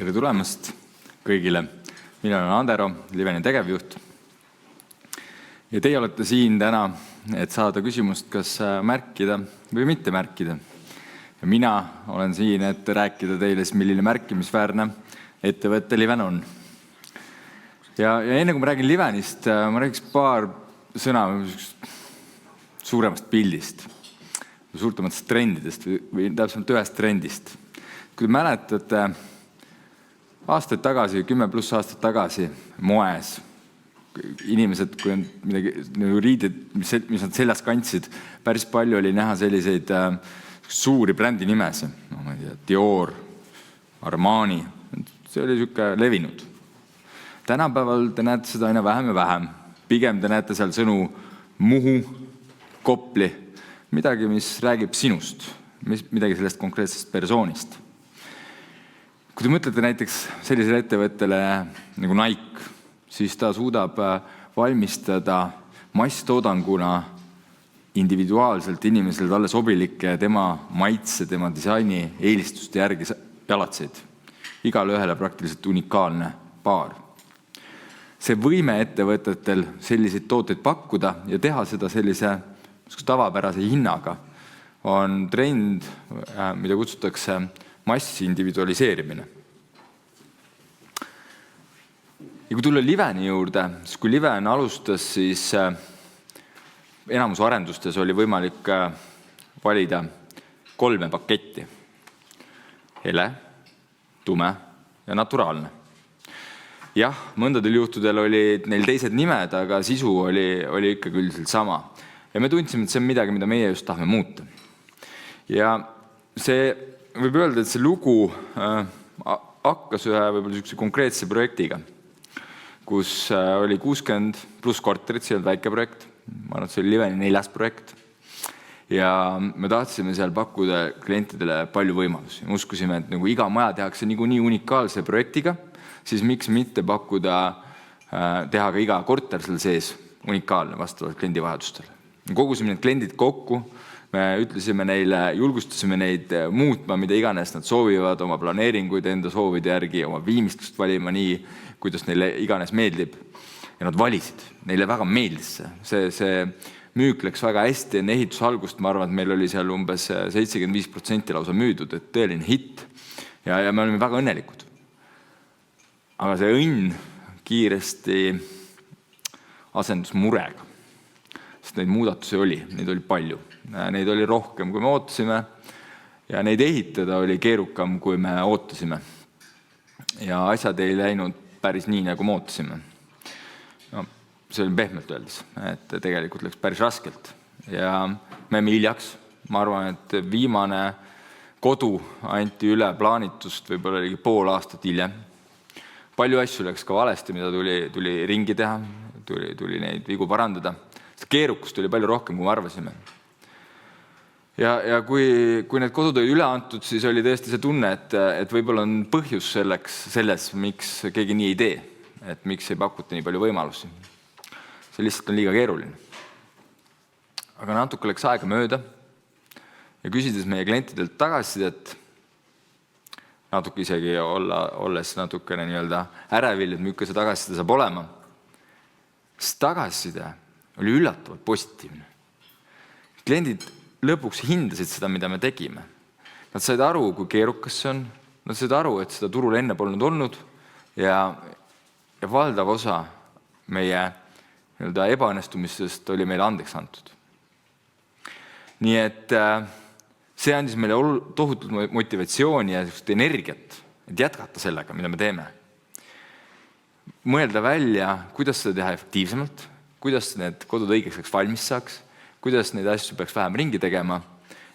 Tere tulemast kõigile. Mina olen Andero, Liveni tegevjuht. Ja teie olete siin täna, et saada küsimust, kas märkida või mitte märkida. Ja mina olen siin, et rääkida teile, milline märkimisväärne ettevõtte Liven on. Ja enne kui ma räägin Livenist, ma räägiks paar sõna suuremast pildist, suurtematest trendidest või täpsemalt ühest trendist. Kui te mäletate, aastaid tagasi, 10+ aastat tagasi moes, inimesed, kui on midagi riided, mis nad seljas kandsid, päris palju oli näha selliseid suuri brändi nimesi. No, ma ei tea, Dior, Armani, see oli niisugune levinud. Tänapäeval te näete seda aina vähem ja vähem. Pigem te näete seal sõnu Muhu, Kopli, midagi, mis räägib sinust, midagi sellest konkreetsest persoonist. Kui te mõtlete näiteks sellisele ettevõttele nagu Nike, siis ta suudab valmistada masstoodanguna individuaalselt inimesele talle sobilikke tema maitse, tema disaini eelistuste järgi jalatseid. Igale ühele praktiliselt unikaalne paar. See võime ettevõtetel selliseid tooteid pakkuda ja teha seda sellise tavapärase hinnaga on trend, mida kutsutakse massi individualiseerimine. Ja kui tulla Liveni juurde, siis kui Liven alustas, siis enamus arendustes oli võimalik valida 3 paketti. Hele, tume ja naturaalne. Jah, mõndadel juhtudel olid neil teised nimed, aga sisu oli ikka üldiselt sama. Ja me tundsime, et see on midagi, mida meie just tahame muuta. Ja see võib öelda, et see lugu hakkas ühe võib-olla konkreetse projektiga, kus oli 60+ korterit, see oli väike projekt. Ma arvan, et see oli Liveni 4. projekt. Ja me tahtsime seal pakkuda klientidele palju võimalusi. Me uskusime, et nagu iga maja tehakse nii unikaalse projektiga, siis miks mitte pakkuda, teha ka iga korter seal sees unikaalne vastavalt kliendi vajadustele. Kogusime need kliendid kokku, me ütlesime neile, julgustasime neid muutma, mida iganes nad soovivad, oma planeeringuid enda soovide järgi, oma viimistlust valima nii, kuidas neile iganes meeldib. Ja nad valisid. Neile väga meeldis see. See müük läks väga hästi enne ehitusalgust. Ma arvan, et meil oli seal umbes 75% lausa müüdud, et tõeline hitt. Ja me olime väga õnnelikud. Aga see õnn kiiresti asendus murega. Sest neid muudatusi oli, neid oli palju. Neid oli rohkem, kui me ootasime. Ja neid ehitada oli keerukam, kui me ootasime. Ja asjad ei läinud päris nii, nagu me ootasime. No, see oli pehmelt öeldes, et tegelikult läks päris raskelt. Ja me hiljaks. Ma arvan, et viimane kodu anti üle plaanitust võib-olla oligi pool aastat hiljem. Palju asju läks ka valesti, mida tuli ringi teha, tuli neid vigu parandada. Keerukust oli palju rohkem, kui me arvasime. Ja kui need kodud olid üle antud, siis oli tõesti see tunne, et võib-olla on põhjus selles, miks keegi nii ei tee, et miks ei pakuta nii palju võimalusi. See lihtsalt on liiga keeruline. Aga natuke läks aega mööda ja küsides meie klientidelt tagasisidet, natuke isegi olles natukene ärevil, et milline see tagasiside saab olema, siis tagasiside oli üllatavalt positiivne. Kliendid lõpuks hindasid seda, mida me tegime. Nad said aru, kui keerukas see on. Nad said aru, et seda turul enne polnud olnud ja valdav osa meie ebaõnnestumistest oli meile andeks antud. Nii et see andis meile tohutult motivatsiooni ja energiat, et jätkata sellega, mida me teeme. Mõelda välja, kuidas seda teha efektiivsemalt, kuidas need kodud õigeks valmis saaks, kuidas neid asju peaks vähem ringi tegema.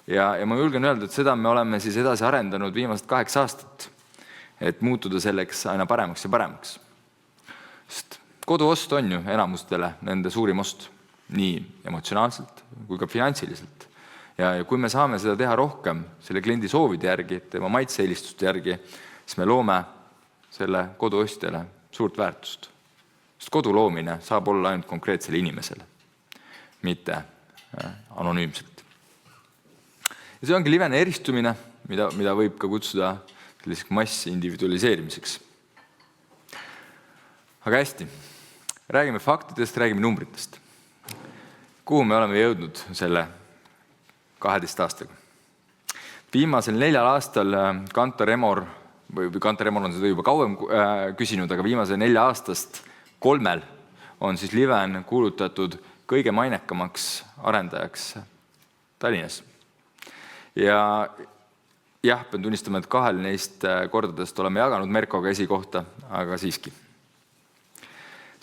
Ja ma julgen öelda, et seda me oleme siis edasi arendanud viimased 8 aastat, et muutuda selleks aina paremaks ja paremaks. Sest koduost on ju enamustele nende suurim ost, nii emotsionaalselt kui ka finantsiliselt. Ja kui me saame seda teha rohkem selle kliendi soovide järgi, tema maitseeelistuste järgi, siis me loome selle koduostjale suurt väärtust. Sest kodu loomine saab olla ainult konkreetsele inimesele, mitte anonüümselt. Ja see ongi Liveni eristumine, mida võib ka kutsuda selliseks massi individualiseerimiseks. Aga hästi, räägime faktidest, räägime numbritest. Kuhu me oleme jõudnud selle 12 aastaga? Viimasel 4 aastal Kantar Emor, või Kantar Emor on seda juba kauem küsinud, aga viimase 4 aastast 3 on siis Liven kuulutatud kõige mainekamaks arendajaks Tallinnas. Ja jah, pean tunnistama, et 2 neist kordadest oleme jaganud Merkoga esikohta, aga siiski.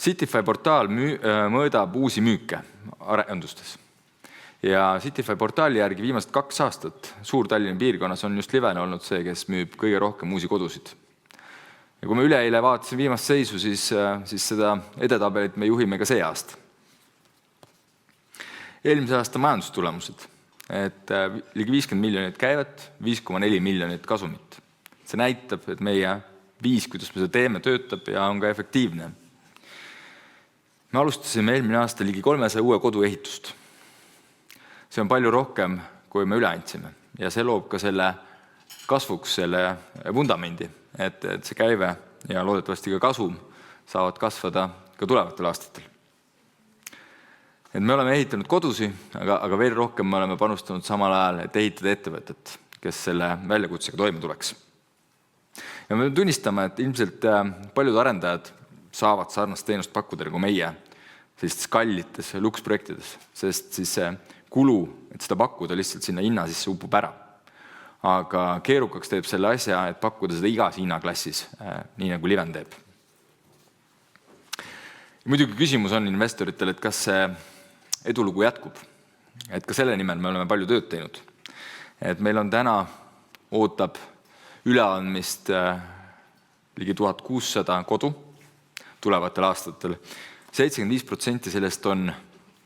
Cityfy portaal mõõdab uusi müüke arendustes. Ja Cityfy portaali järgi viimased 2 aastat Suur-Tallinna piirkonnas on just Liven olnud see, kes müüb kõige rohkem uusi kodusid. Ja kui me üleeile vaatasime viimast seisu, siis seda edetabelit me juhime ka see aasta. Eelmise aasta majandustulemused, et ligi 50 miljonit käivet, 5,4 miljonit kasumit. See näitab, et meie viis, kuidas me seda teeme, töötab ja on ka efektiivne. Me alustasime eelmine aasta ligi 300 uue kodu ehitust. See on palju rohkem, kui me üle andsime. Ja see loob ka selle kasvuks selle vundamendi, et see käive ja loodetavasti ka kasum saavad kasvada ka tulevatel aastatel. Et me oleme ehitanud kodusi, aga veel rohkem me oleme panustanud samal ajal, et ehitada ettevõtet, kes selle väljakutsega toime tuleks. Ja me tunnistame, et ilmselt paljud arendajad saavad sarnast teenust pakkuda nagu meie sellistes kallites luksprojektides, sest siis see kulu, et seda pakkuda lihtsalt sinna hinna sisse upub ära. Aga keerukaks teeb selle asja, et pakkuda seda igas hinnaklassis, nii nagu Liven teeb. Ja muidugi küsimus on investoritel, et kas see edulugu jätkub. Et ka selle nimel me oleme palju tööd teinud. Et meil on täna ootab üleandmist ligi 1600 kodu tulevatel aastatel. 75% sellest on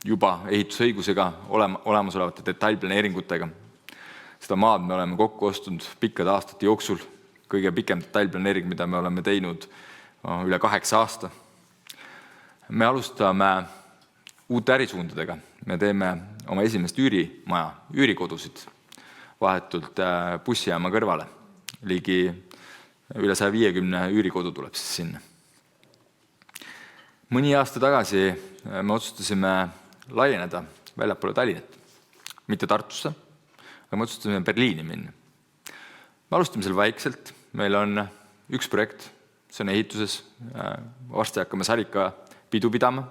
juba ehitusõigusega olemasolevate detailplaneeringutega. Seda maad me oleme kokku ostunud pikkade aastate jooksul. Kõige pikem detailplaneering, mida me oleme teinud üle 8 aasta. Me alustame uute ärisuundadega. Me teeme oma esimest üürimaja, üürikodusid vahetult bussijaama kõrvale. Ligi üle 150 üürikodu tuleb siis sinna. Mõni aasta tagasi me otsustasime laieneda väljapoole Tallinnat. Mitte Tartusse, aga me otsustasime Berliini minna. Me alustame seal vaikselt. Meil on üks projekt, see on ehituses. Varsti hakkame Sarika pidu pidama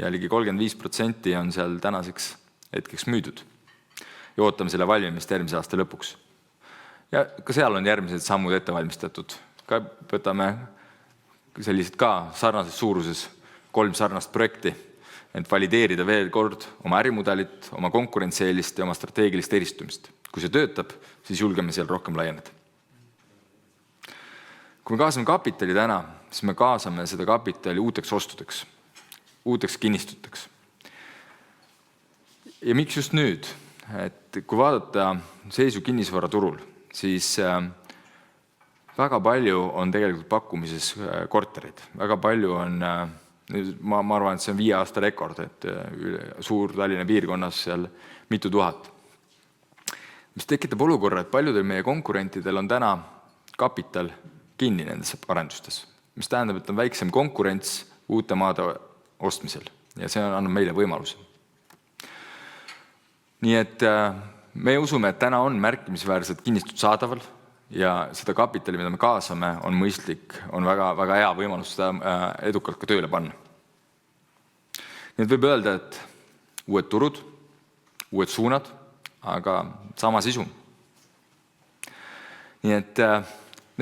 ja ligi 35% on seal tänaseks hetkeks müüdud. Ja ootame selle valmimist järgmise aasta lõpuks. Ja ka seal on järgmised sammud ette valmistatud. Ka võtame sellised ka sarnases suuruses 3 sarnast projekti, et valideerida veel kord oma ärimudelit, oma konkurentsieelist ja oma strateegilist eristumist. Kui see töötab, siis julgeme seal rohkem laieneda. Kui me kaasame kapitali täna, siis me kaasame seda kapitali uuteks ostudeks, uuteks kinnistuteks. Ja miks just nüüd? Et kui vaadata seisu kinnisvaraturul, siis väga palju on tegelikult pakkumises korterid. Väga palju on, ma arvan, et see on 5 aasta rekord, et Suur-Tallinna piirkonnas seal mitu tuhat. Mis tekitab olukorra, et paljudel meie konkurentidel on täna kapital kinni nendes arendustes. Mis tähendab, et on väiksem konkurents uute maade ostmisel ja see annab meile võimaluse. Nii et me usume, et täna on märkimisväärselt kinnistud saadaval ja seda kapitali, mida me kaasame, on mõistlik, on väga, väga hea võimalus seda edukalt ka tööle panna. Nii et võib öelda, et uued turud, uued suunad, aga sama sisu. Nii et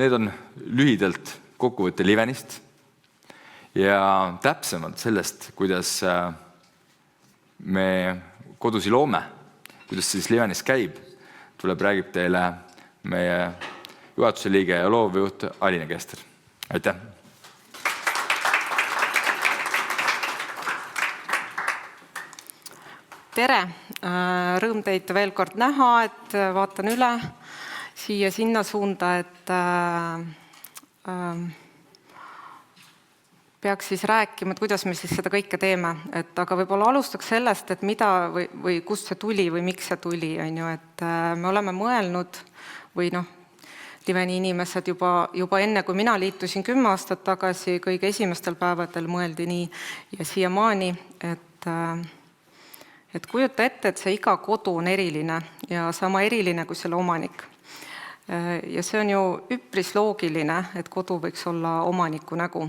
need on lühidalt kokkuvõtte Livenist ja täpsemalt sellest, kuidas me kodusi loome, kuidas siis Livenis käib, räägib teile meie juhatuse liige ja loovjuht Aline Kester. Aitäh! Tere! Rõõm teid veel kord näha, et vaatan üle siia sinna suunda, et peaks siis rääkima, et kuidas me siis seda kõike teeme. Aga võib-olla alustaks sellest, et mida või kust see tuli või miks see tuli. Et me oleme mõelnud või Liveni inimesed juba enne, kui mina liitusin 10 aastat tagasi, kõige esimestel päevadel mõeldi nii ja siiamaani, et kujuta ette, et see iga kodu on eriline ja sama eriline kui selle omanik. Ja see on ju üpris loogiline, et kodu võiks olla omaniku nägu.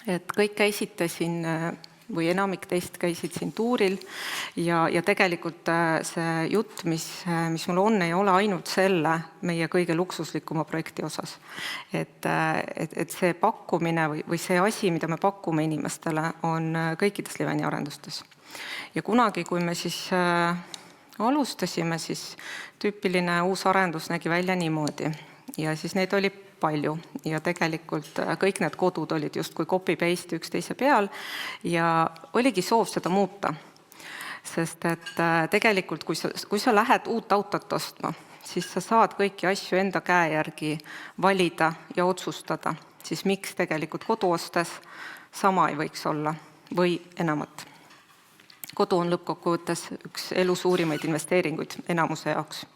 Et kõik käisite siin või enamik teist käisid siin tuuril ja tegelikult see jutt, mis mul on, ei ole ainult selle meie kõige luksuslikuma projekti osas. Et see pakkumine või see asi, mida me pakume inimestele, on kõikides Liveni arendustes. Ja kunagi, kui me siis alustasime, siis tüüpiline uus arendus nägi välja niimoodi. Ja siis neid oli palju ja tegelikult kõik need kodud olid justkui copy-paste üksteise peal ja oligi soov seda muuta. Sest et tegelikult, kui sa lähed uut autot ostma, siis sa saad kõiki asju enda käe järgi valida ja otsustada. Siis miks tegelikult kodu ostes sama ei võiks olla või enamat. Kodu on lõppkokkuvõttes üks elu suurimaid investeeringuid enamuse jaoks.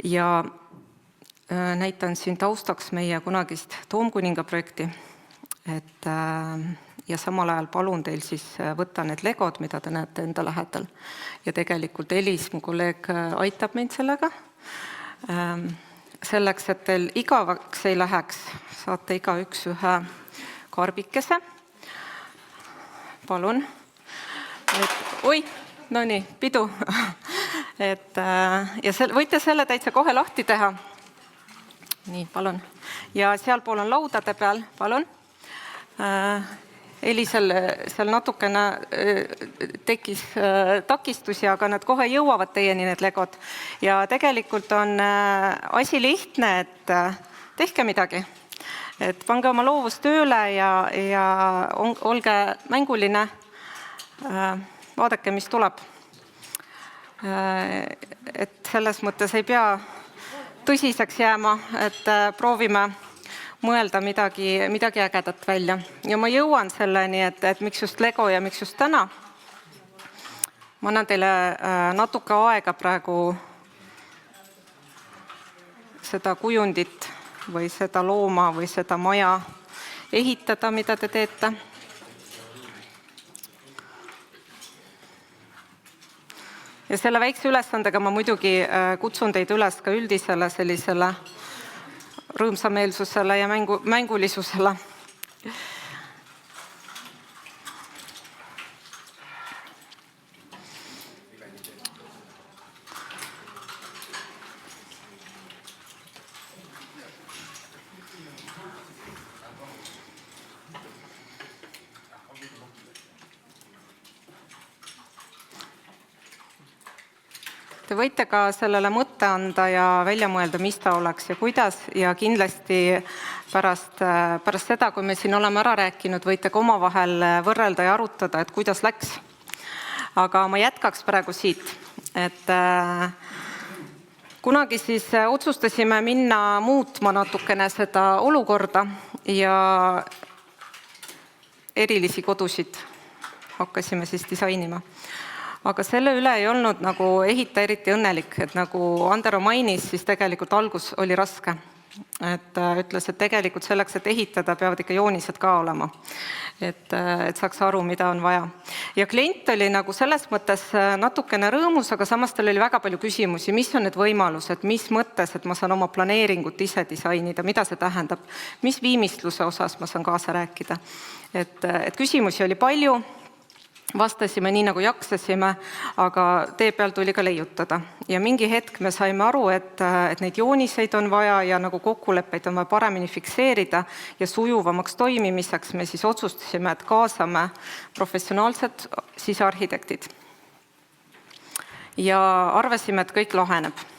Ja näitan siin taustaks meie kunagist Toomkuninga projekti. Ja samal ajal palun teil siis võtta need legod, mida te näete enda lähedal. Ja tegelikult Elis, mu kolleeg, aitab meid sellega. Selleks, et teil igavaks ei läheks, saate igaüks ühe karbikese. Palun. No nii, pidu. Ja võite selle täitsa kohe lahti teha. Nii, palun. Ja sealpool on laudade peal, palun. Elisel seal natukene tekkis takistusi, aga nad kohe jõuavad teieni need legod. Ja tegelikult on asi lihtne, et tehke midagi. Et pange oma loovus tööle ja olge mänguline. Vaadake, mis tuleb. Et selles mõttes ei pea tõsiseks jääma, et proovime mõelda midagi ägedat välja. Ja ma jõuan selleni, et miks just Lego ja miks just täna. Ma annan teile natuke aega praegu seda kujundit või seda looma või seda maja ehitada, mida te teete. Ja selle väikse ülesandega ma muidugi kutsun teid üles ka üldisele sellisele rõõmsameelsusele ja mängulisusele. Te võite ka sellele mõtte anda ja välja mõelda, mis ta oleks ja kuidas ja kindlasti pärast seda, kui me siin oleme ära rääkinud, võite ka omavahel võrrelda ja arutada, et kuidas läks. Aga ma jätkaks praegu siit, et kunagi siis otsustasime minna muutma natukene seda olukorda ja erilisi kodusid hakkasime siis disainima. Aga selle üle ei olnud nagu ehita eriti õnnelik, et nagu Andero mainis, siis tegelikult algus oli raske. Et ütles, et tegelikult selleks, et ehitada, peavad ikka joonised ka olema, et saaks aru, mida on vaja. Ja klient oli nagu selles mõttes natukene rõõmus, aga samas tal oli väga palju küsimusi, mis on need võimalused, mis mõttes, et ma saan oma planeeringut ise disainida, mida see tähendab, mis viimistluse osas ma saan kaasa rääkida. Et küsimusi oli palju. Vastasime nii, nagu jaksasime, aga tee peal tuli ka leiutada. Ja mingi hetk me saime aru, et neid jooniseid on vaja ja nagu kokkuleppeid on vaja paremini fikseerida ja sujuvamaks toimimiseks me siis otsustasime, et kaasame professionaalsed sisearhitektid. Ja arvasime, et kõik laheneb.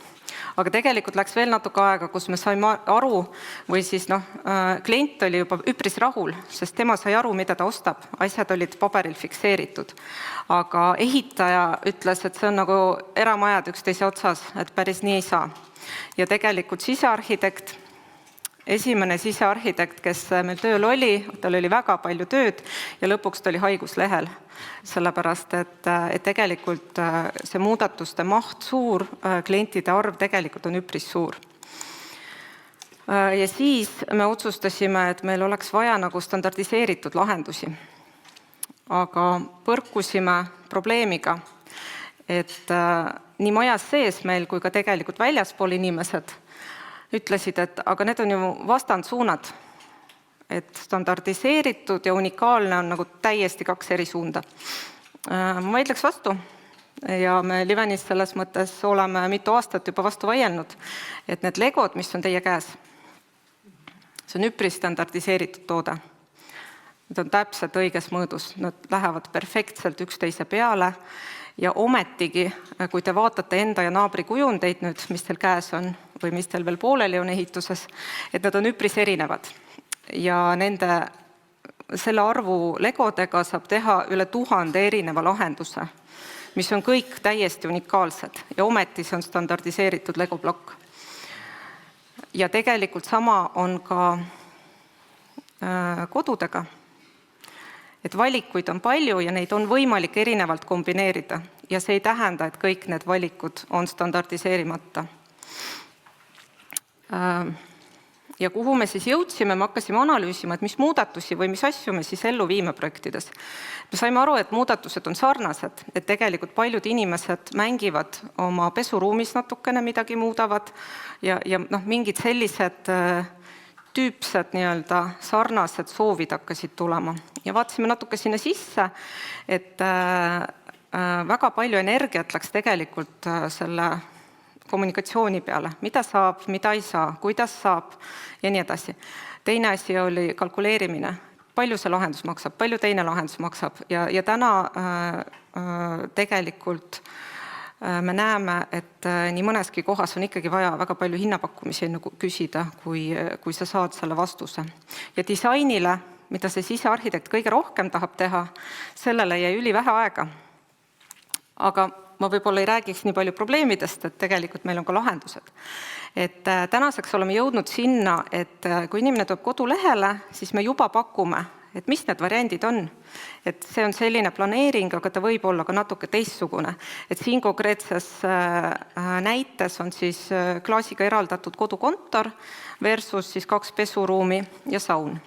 Aga tegelikult läks veel natuke aega, kus me saime aru või siis klient oli juba üpris rahul, sest tema sai aru, mida ta ostab. Asjad olid paberil fikseeritud. Aga ehitaja ütles, et see on nagu eramajad üksteise otsas, et päris nii ei saa. Ja tegelikult sisearhitekt, esimene sisearhitekt, kes meil tööl oli, tal oli väga palju tööd ja lõpuks ta oli haiguslehel. Sellepärast, et tegelikult see muudatuste maht suur, klientide arv tegelikult on üpris suur. Ja siis me otsustasime, et meil oleks vaja nagu standardiseeritud lahendusi. Aga põrkusime probleemiga, et nii majas sees meil kui ka tegelikult väljaspool inimesed ütlesid, et aga need on ju vastandsuunad, et standardiseeritud ja unikaalne on nagu täiesti kaks eri suunda. Ma vaidleks vastu ja me Livenis selles mõttes oleme mitu aastat juba vastu vaielnud, et need legod, mis on teie käes, see on üpris standardiseeritud toode. Need on täpselt õiges mõõdus, nad lähevad perfektselt üksteise peale ja ometigi, kui te vaatate enda ja naabri kujundeid nüüd, mis teil käes on või mis teil veel pooleli on ehituses, et nad on üpris erinevad. Ja selle arvu legodega saab teha üle 1000 erineva lahenduse, mis on kõik täiesti unikaalsed ja ometi see on standardiseeritud legoplokk. Ja tegelikult sama on ka kodudega. Et valikuid on palju ja neid on võimalik erinevalt kombineerida ja see ei tähenda, et kõik need valikud on standardiseerimata. Ja kuhu me siis jõudsime, me hakkasime analüüsima, et mis muudatusi või mis asju me siis ellu viime projektides. Me saime aru, et muudatused on sarnased, et tegelikult paljud inimesed mängivad oma pesuruumis natukene midagi muudavad ja mingid sellised tüüpsed sarnased soovid hakkasid tulema. Ja vaatasime natuke sinna sisse, et väga palju energiat läks tegelikult selle kommunikatsiooni peale, mida saab, mida ei saa, kuidas saab ja nii edasi. Teine asi oli kalkuleerimine, palju see lahendus maksab, palju teine lahendus maksab ja täna tegelikult me näeme, et nii mõneski kohas on ikkagi vaja väga palju hinnapakkumisi küsida, kui sa saad selle vastuse. Ja disainile, mida see sisearhitekt kõige rohkem tahab teha, sellele jäi ülivähe aega. Aga ma võib-olla ei räägiks nii palju probleemidest, et tegelikult meil on ka lahendused. Et tänaseks oleme jõudnud sinna, et kui inimene tuleb kodulehele, siis me juba pakume, et mis need variandid on. Et see on selline planeering, aga ta võib olla ka natuke teistsugune. Et siin konkreetses näites on siis klaasiga eraldatud kodukontor versus siis 2 pesuruumi ja saun.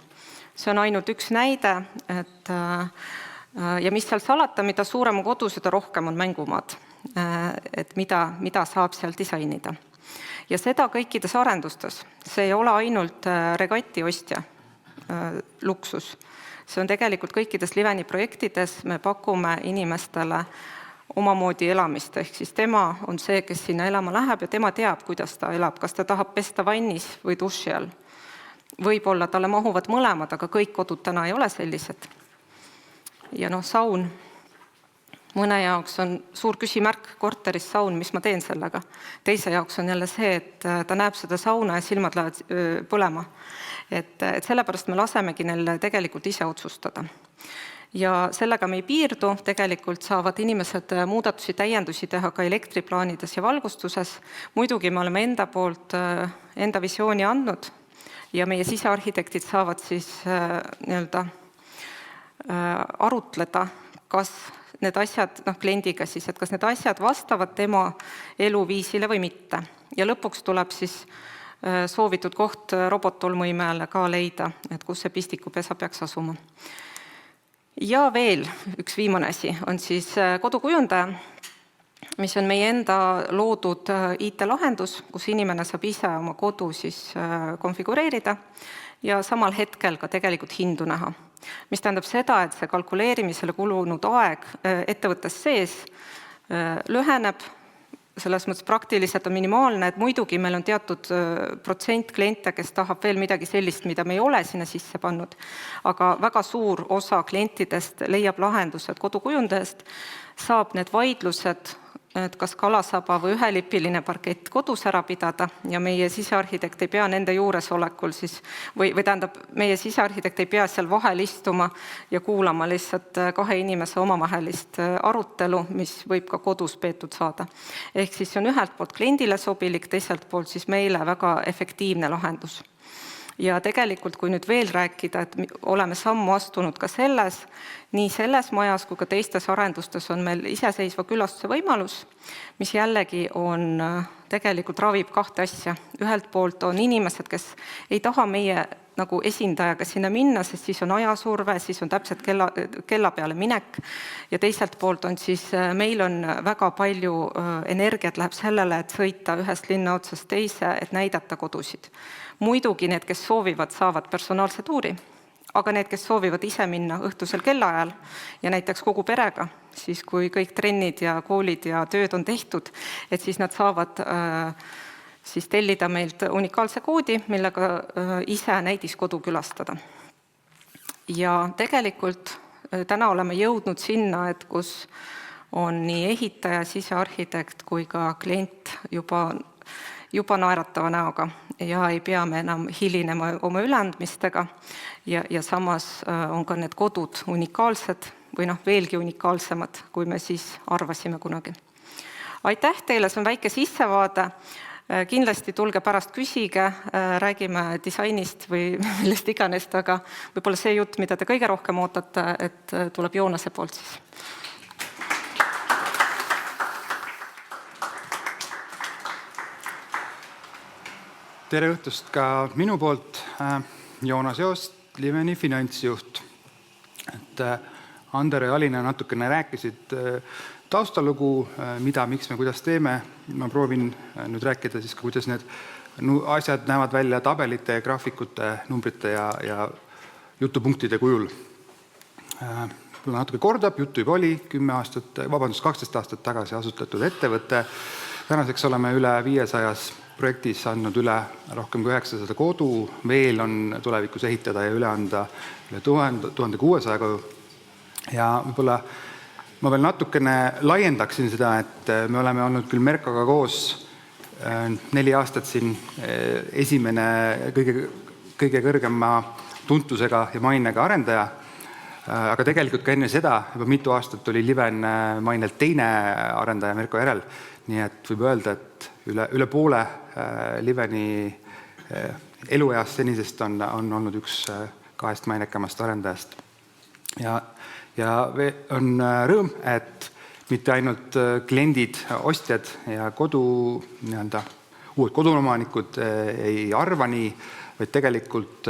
See on ainult üks näide, ja mis seal salata, mida suurem on kodu, seda rohkem on mängumaad, et mida saab seal disainida. Ja seda kõikides arendustes. See ei ole ainult regati ostja luksus. See on tegelikult kõikides Liveni projektides, me pakume inimestele omamoodi elamist, ehk siis tema on see, kes sinna elama läheb ja tema teab, kuidas ta elab, kas ta tahab pesta vannis või duši all. Võib-olla talle mahuvad mõlemad, aga kõik kodud täna ei ole sellised. Ja saun, mõne jaoks on suur küsimärk korteris saun, mis ma teen sellega. Teise jaoks on jälle see, et ta näeb seda sauna ja silmad lähevad põlema. Et sellepärast me lasemegi neil tegelikult ise otsustada. Ja sellega me ei piirdu, tegelikult saavad inimesed muudatusi, täiendusi teha ka elektriplaanides ja valgustuses. Muidugi me oleme enda visiooni andnud ja meie sisearhitektid saavad siis arutleda, kas need asjad, kliendiga siis, et kas need asjad vastavad tema eluviisile või mitte. Ja lõpuks tuleb siis soovitud koht robottolmuimejale ka leida, et kus see pistikupesa peaks asuma. Ja veel üks viimane asi on siis kodukujundaja, mis on meie enda loodud IT-lahendus, kus inimene saab ise oma kodu siis konfigureerida ja samal hetkel ka tegelikult hindu näha. Mis tähendab seda, et see kalkuleerimisele kulunud aeg ettevõttes sees lüheneb, selles mõttes praktiliselt on minimaalne, et muidugi meil on teatud protsent kliente, kes tahab veel midagi sellist, mida me ei ole sinna sisse pannud, aga väga suur osa klientidest leiab lahendused kodukujundajast, saab need vaidlused, et kas kalasaba või ühelipiline parkett kodus ära pidada ja meie sisearhitekt ei pea nende juuresolekul siis, või tähendab, meie sisearhitekt ei pea seal vahel istuma ja kuulama lihtsalt 2 inimese omavahelist arutelu, mis võib ka kodus peetud saada. Ehk siis see on ühelt poolt kliendile sobilik, teiselt poolt siis meile väga efektiivne lahendus. Ja tegelikult, kui nüüd veel rääkida, et oleme sammu astunud ka nii selles majas kui ka teistes arendustes on meil iseseisva külastuse võimalus, mis jällegi on tegelikult ravib kahte asja. Ühelt poolt on inimesed, kes ei taha meie nagu esindajaga sinna minna, sest siis on ajasurve, siis on täpselt kella peale minek ja teiselt poolt on siis meil on väga palju energiat läheb sellele, et sõita ühest linna otsast teise, et näidata kodusid. Muidugi need, kes soovivad, saavad personaalse tuuri, aga need, kes soovivad ise minna õhtusel kellaajal ja näiteks kogu perega, siis kui kõik trennid ja koolid ja tööd on tehtud, et siis nad saavad siis tellida meilt unikaalse koodi, millega ise näidiskodu külastada. Ja tegelikult täna oleme jõudnud sinna, et kus on nii ehitaja, sisearhitekt kui ka klient juba naeratava näoga ja ei pea me enam hilinema oma üleandmistega ja samas on ka need kodud unikaalsed või veelgi unikaalsemad, kui me siis arvasime kunagi. Aitäh teile, see on väike sissevaade. Kindlasti tulge pärast küsige, räägime disainist või millest iganes, aga võib-olla see jutt, mida te kõige rohkem ootate, et tuleb Joonase poolt siis. Tere õhtust ka minu poolt, Joonas Joost, Liveni finantsjuht. Ander ja Alina natukene rääkisid taustalugu, miks me kuidas teeme. Ma proovin nüüd rääkida siis, kuidas need asjad näevad välja tabelite, graafikute, numbrite ja jutupunktide kujul. Natuke kordab, juttu juba oli 12 aastat tagasi asutatud ettevõte. Tänaseks oleme üle 500 projektis andnud üle rohkem kui 900 kodu, veel on tulevikus ehitada ja üle anda üle 1600 kodu. Ja võib-olla ma veel natukene laiendaksin seda, et me oleme olnud küll Merkoga koos 4 aastat siin esimene kõige kõrgema tuntusega ja mainega arendaja, aga tegelikult ka enne seda juba mitu aastat oli Liven mainelt teine arendaja Merko järel, nii et võib öelda, et üle poole Liveni elueast senisest on olnud üks 2 mainekamast arendajast. Ja on rõõm, et mitte ainult kliendid, ostjad ja uued koduomanikud ei arva nii, vaid tegelikult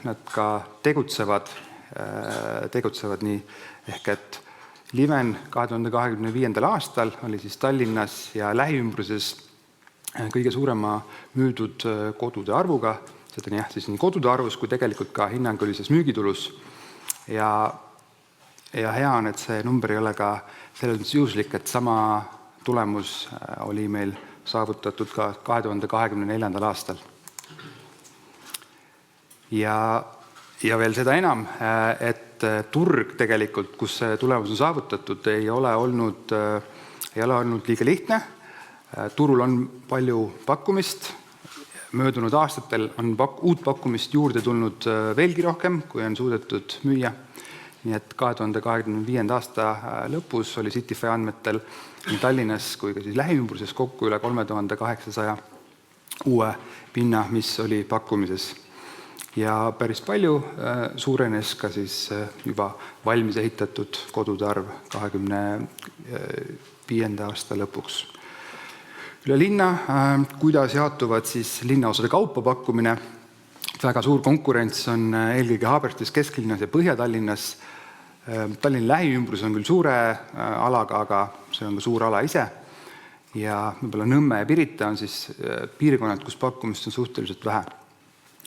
nad ka tegutsevad nii. Ehk et Liven 2025. aastal oli siis Tallinnas ja lähiümbruses kõige suurema müüdud kodude arvuga, seda nii kodude arvus kui tegelikult ka hinnangulises müügitulus. Ja hea on, et see number ei ole ka selles mõttes juhuslik, et sama tulemus oli meil saavutatud ka 2024. aastal. Ja veel seda enam, et turg tegelikult, kus see tulemus on saavutatud, ei ole olnud liiga lihtne. Turul on palju pakkumist. Möödunud aastatel on uut pakkumist juurde tulnud veelgi rohkem, kui on suudetud müüa. Nii et 2025. aasta lõpus oli Cityfy andmetel nii Tallinnas kui ka siis lähiümbruses kokku üle 3800 uue pinna, mis oli pakkumises. Ja päris palju suurenes ka siis juba valmis ehitatud kodude arv 2025. aasta lõpuks. Üle linna, kuidas jaotuvad siis linnaosade kaupa pakkumine. Väga suur konkurents on eelkõige Haaberstis, Kesklinnas ja Põhja-Tallinnas. Tallinna lähiümbrus on küll suure alaga, aga see on ka suur ala ise. Ja võib-olla Nõmme ja Pirita on siis piirkonnad, kus pakkumist on suhteliselt vähe.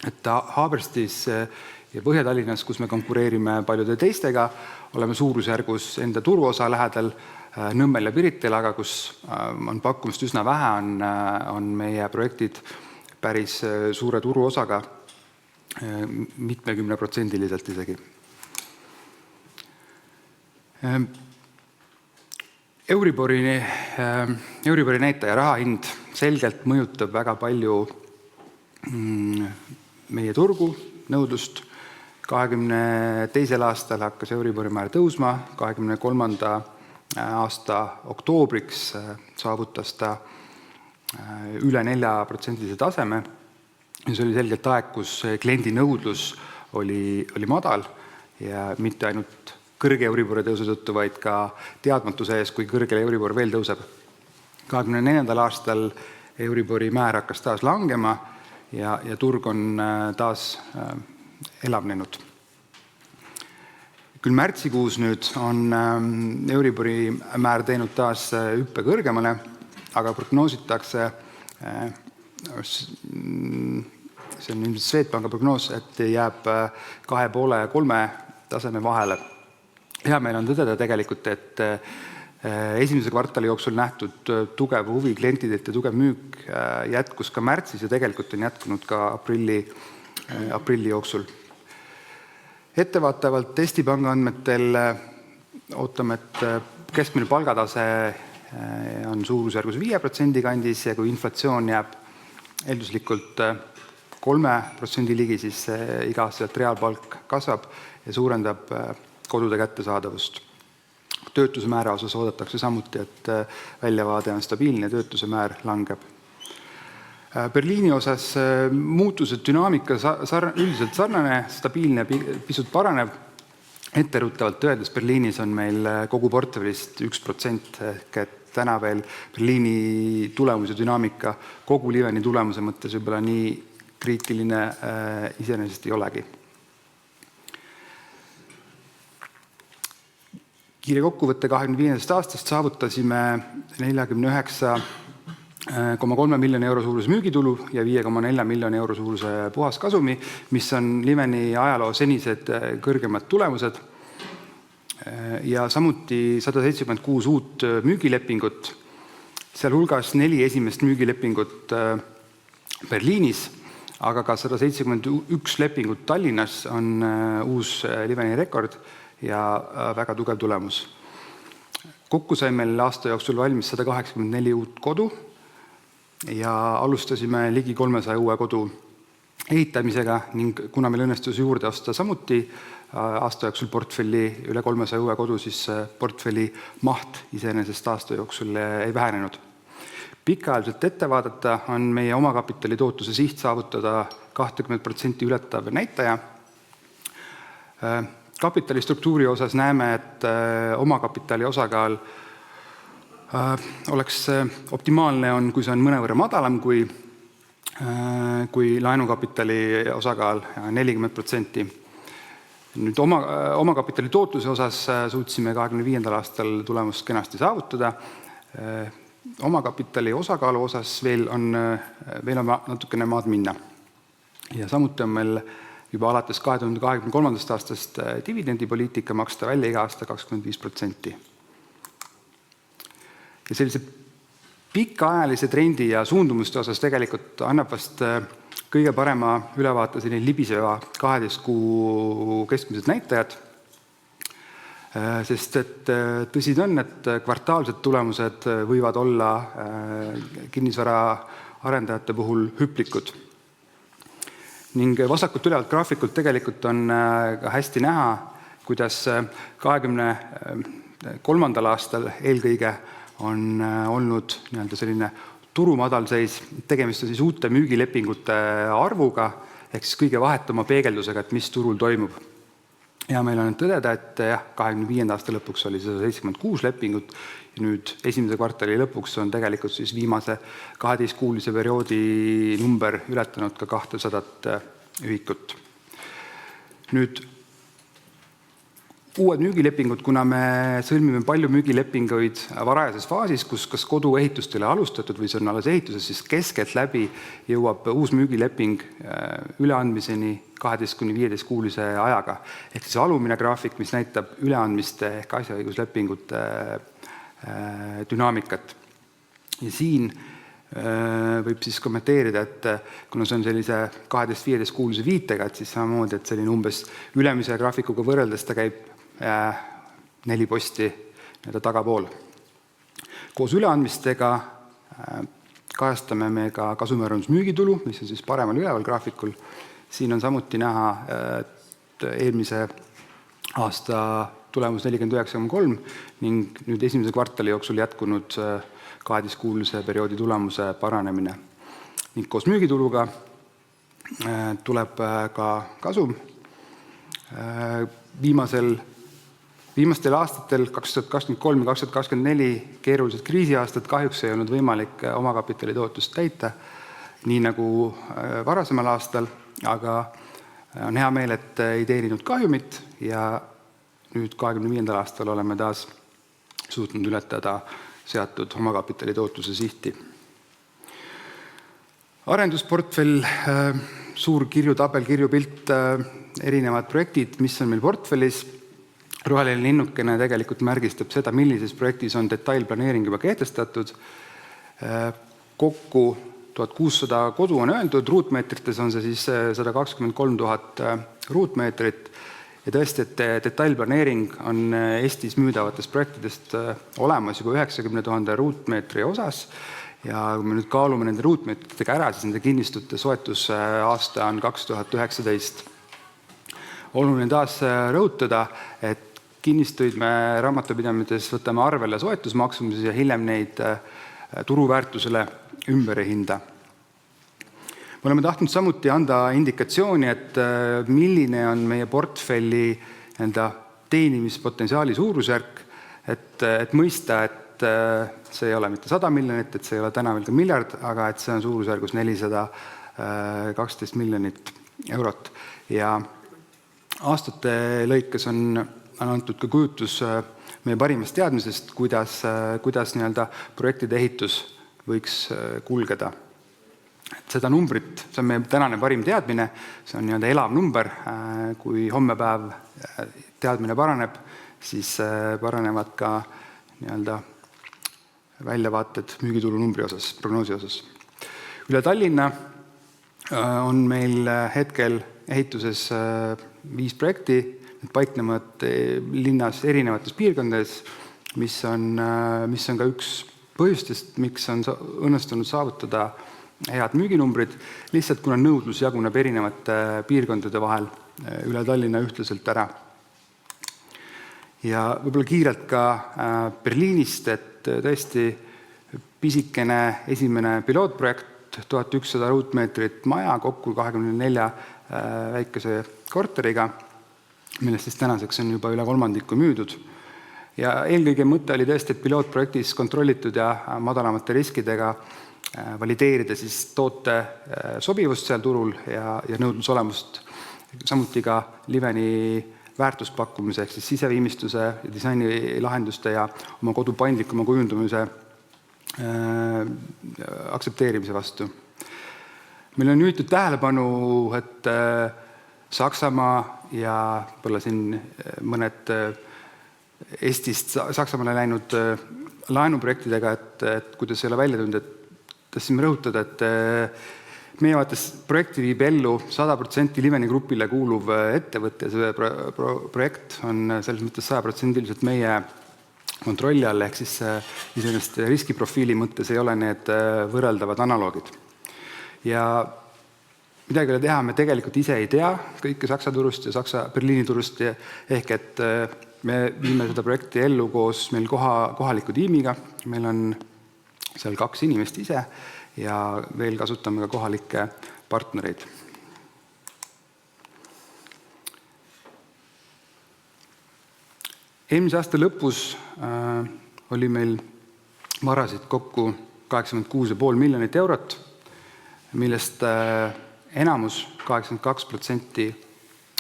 Et Haaberstis ja Põhja-Tallinnas, kus me konkureerime paljude teistega, oleme suurusjärgus enda turuosa lähedal Nõmmel ja Piritel, aga kus on pakkumist üsna vähe, on meie projektid päris suure turuosaga, mitmekümne protsendiliselt isegi. Euribori näitaja rahahind selgelt mõjutab väga palju meie turgu, nõudlust. 2022. aastal hakkas Euribori määr tõusma, 2023. aasta oktoobriks saavutas ta üle 4% taseme Ja see oli selgelt aeg, kus kliendi nõudlus oli madal ja mitte ainult kõrge Euribori tõusu tõttu, vaid ka teadmatuse ees, kui kõrge Euribor veel tõuseb. 2024. aastal Euribori määr hakkas taas langema ja turg on taas elavnenud. Küll märtsikuus nüüd on Euribori määr teinud taas hüppe kõrgemale, aga prognoositakse, see on ilmselt Swedbanki prognoos, et jääb 2,5 ja 3 taseme vahele. Hea meil on tõdeda tegelikult, et esimese kvartali jooksul nähtud tugev huvi klientidelt ja tugev müük jätkus ka märtsis ja tegelikult on jätkunud ka aprilli jooksul. Ettevaatavalt Eesti Panga andmetel ootame, et keskmine palgatase on suurusjärgus 5% kandis ja kui inflatsioon jääb eelduslikult 3% ligi, siis iga-aastaselt reaalpalk kasvab ja suurendab kodude kättesaadavust. Töötuse määra osas oodatakse samuti, et väljavaade on stabiilne ja töötuse määr langeb. Berliini osas muutused dünaamika üldiselt sarnane, stabiilne, pisut paranev. Etteruttavalt öeldes Berliinis on meil kogu portfellist 1%, ehk et täna veel Berliini tulemuse dünaamika kogu Liveni tulemuse mõttes võib-olla nii kriitiline iseenesest ei olegi. Kiire kokkuvõtte 25. aastast saavutasime 49,3 miljoni euro suuruse müügitulu ja 5,4 miljoni euro suuruse puhaskasumi, mis on Liveni ajaloo senised kõrgemad tulemused. Ja samuti 176 uut müügilepingut, seal hulgas 4 esimest müügilepingut Berliinis, aga ka 171 lepingut Tallinnas on uus Liveni rekord ja väga tugev tulemus. Kokku sai meil aasta jooksul valmis 184 uut kodu ja alustasime ligi 300 uue kodu ehitamisega ning kuna meil õnnestus juurde osta samuti aasta jooksul portfelli üle 300 uue kodu, siis portfelli maht iseenesest aasta jooksul ei vähenenud. Pikaajaliselt ette vaadata on meie omakapitali tootluse siht saavutada 20% ületav näitaja. Kapitali struktuuri osas näeme, et omakapitali osakaal oleks optimaalne on, kui see on mõnevõrra madalam kui laenukapitali osakaal 40%. Nüüd omakapitali tootluse osas suutsime 25. aastal tulemust kenasti saavutada. Omakapitali osakaalu osas veel on natukene maad minna. Ja samuti on meil juba alates 2023. aastast dividendipoliitika maksta välja iga aasta 25%. Ja sellise pikaajalise trendi ja suundumuste osas tegelikult annab vast kõige parema ülevaate selline libiseva 12 kuu keskmised näitajad, sest et tõsi on, et kvartaalsed tulemused võivad olla kinnisvara arendajate puhul hüplikud. Ning vasakut ülevalt graafikult tegelikult on ka hästi näha, kuidas 2023. aastal eelkõige on olnud selline turu madalseis, tegemist on siis uute müügilepingute arvuga, ehk siis kõige vahetuma peegeldusega, et mis turul toimub. Ja meil on tõdeda, et 25. aasta lõpuks oli 176 lepingut ja nüüd esimese kvartali lõpuks on tegelikult siis viimase 12-kuulise perioodi number ületanud ka 200 ühikut. Nüüd uued müügilepingud, kuna me sõlmime palju müügilepinguid varajases faasis, kus kas kodu ehitust ei ole alustatud või see on alles ehituses, siis keskelt läbi jõuab uus müügileping üleandmiseni 12-15 kuulise ajaga. Ehk siis alumine graafik, mis näitab üleandmiste ehk asjaõiguslepingute dünaamikat. Ja siin võib siis kommenteerida, et kuna see on sellise 12-15 kuulise viitega, et siis samamoodi, et selline umbes ülemise graafikuga võrreldes ta käib 4 posti tagapool. Koos üleandmistega kajastame me ka kasumiarvamusmüügitulu, mis on siis paremal üleval graafikul. Siin on samuti näha, et eelmise aasta tulemus 49,3 ning nüüd esimese kvartali jooksul jätkunud 12-kuulise perioodi tulemuse paranemine. Ning koos müügituluga tuleb ka kasum. Viimastel aastatel 2023 ja 2024 keerulised kriisiaastad kahjuks ei olnud võimalik omakapitali tootust täita, nii nagu varasemal aastal, aga on hea meel, et ei teeninud kahjumit ja nüüd 2025. aastal oleme taas suutnud ületada seatud omakapitali tootluse sihti. Arendusportfell, suur kirjutabel, kirjupilt, erinevad projektid, mis on meil portfellis. Roheline linnukene tegelikult märgistab seda, millises projektis on detailplaneering juba kehtestatud. Kokku 1600 kodu on öeldud, ruutmeetrites on see siis 123 000 ruutmeetrit. Ja tõesti, et detailplaneering on Eestis müüdavatest projektidest olemas juba 90 000 ruutmeetri osas. Ja kui me nüüd kaalume nende ruutmeetritega ära, siis nende kinnistute soetusaasta on 2019. Oluline taas rõhutada, et kinnistuid me raamatupidamises võtame arvele soetusmaksumuses ja hiljem neid turuväärtusele ümber ei hinda. Me oleme tahtnud samuti anda indikatsiooni, et milline on meie portfelli teenimispotentsiaali suurusjärk, et mõista, et see ei ole mitte 100 miljonit, et see ei ole täna veel ka miljard, aga et see on suurusjärgus 412 miljonit eurot. Ja aastate lõikes on antud ka kujutus meie parimast teadmisest, kuidas projektide ehitus võiks kulgeda. Seda numbrit, see on meie tänane parim teadmine, see on elav number, kui homme päev teadmine paraneb, siis paranevad ka väljavaated müügitulu numbri osas, prognoosi osas. Üle Tallinna on meil hetkel ehituses 5 projekti, need paiknevad linnas erinevates piirkondades, mis on ka üks põhjustest, miks on õnnestunud saavutada head müüginumbrid, lihtsalt kuna nõudlus jaguneb erinevate piirkondade vahel üle Tallinna ühtlaselt ära. Ja võib-olla kiirelt ka Berliinist, et tõesti pisikene esimene pilootprojekt, 1100 ruutmeetrit maja, kokku 24 väikese korteriga, millest siis tänaseks on juba üle 3% müüdud. Ja eelkõige mõte oli tõesti, et pilootprojektis kontrollitud ja madalamate riskidega valideerida siis toote sobivust seal turul ja nõudlusolemust, samuti ka Liveni väärtuspakkumise ehk siis siseviimistluse ja disaini lahenduste ja oma kodu paindlikuma kujundamise aktsepteerimise vastu. Meil on juhitud tähelepanu, et Saksamaa ja võib-olla siin mõned Eestist Saksamaale läinud laenuprojektidega, et kuidas ei ole välja tulnud, et tahtsime rõhutada, et meie vaates projekti viib ellu 100% Liveni grupile kuuluv ettevõte. See projekt on selles mõttes 100% meie kontrolli all, ehk siis iseenesest riskiprofiili mõttes ei ole need võrreldavad analoogid. Ja midagi ole teha, me tegelikult ise ei tea kõike Saksa turust ja Berliini turust, ehk et me viime seda projekti ellu koos meil kohaliku tiimiga. Meil on seal 2 inimest ise ja veel kasutame ka kohalikke partnereid. Eelmise aasta lõpus oli meil varasid kokku 86,5 miljonit eurot, millest enamus 82%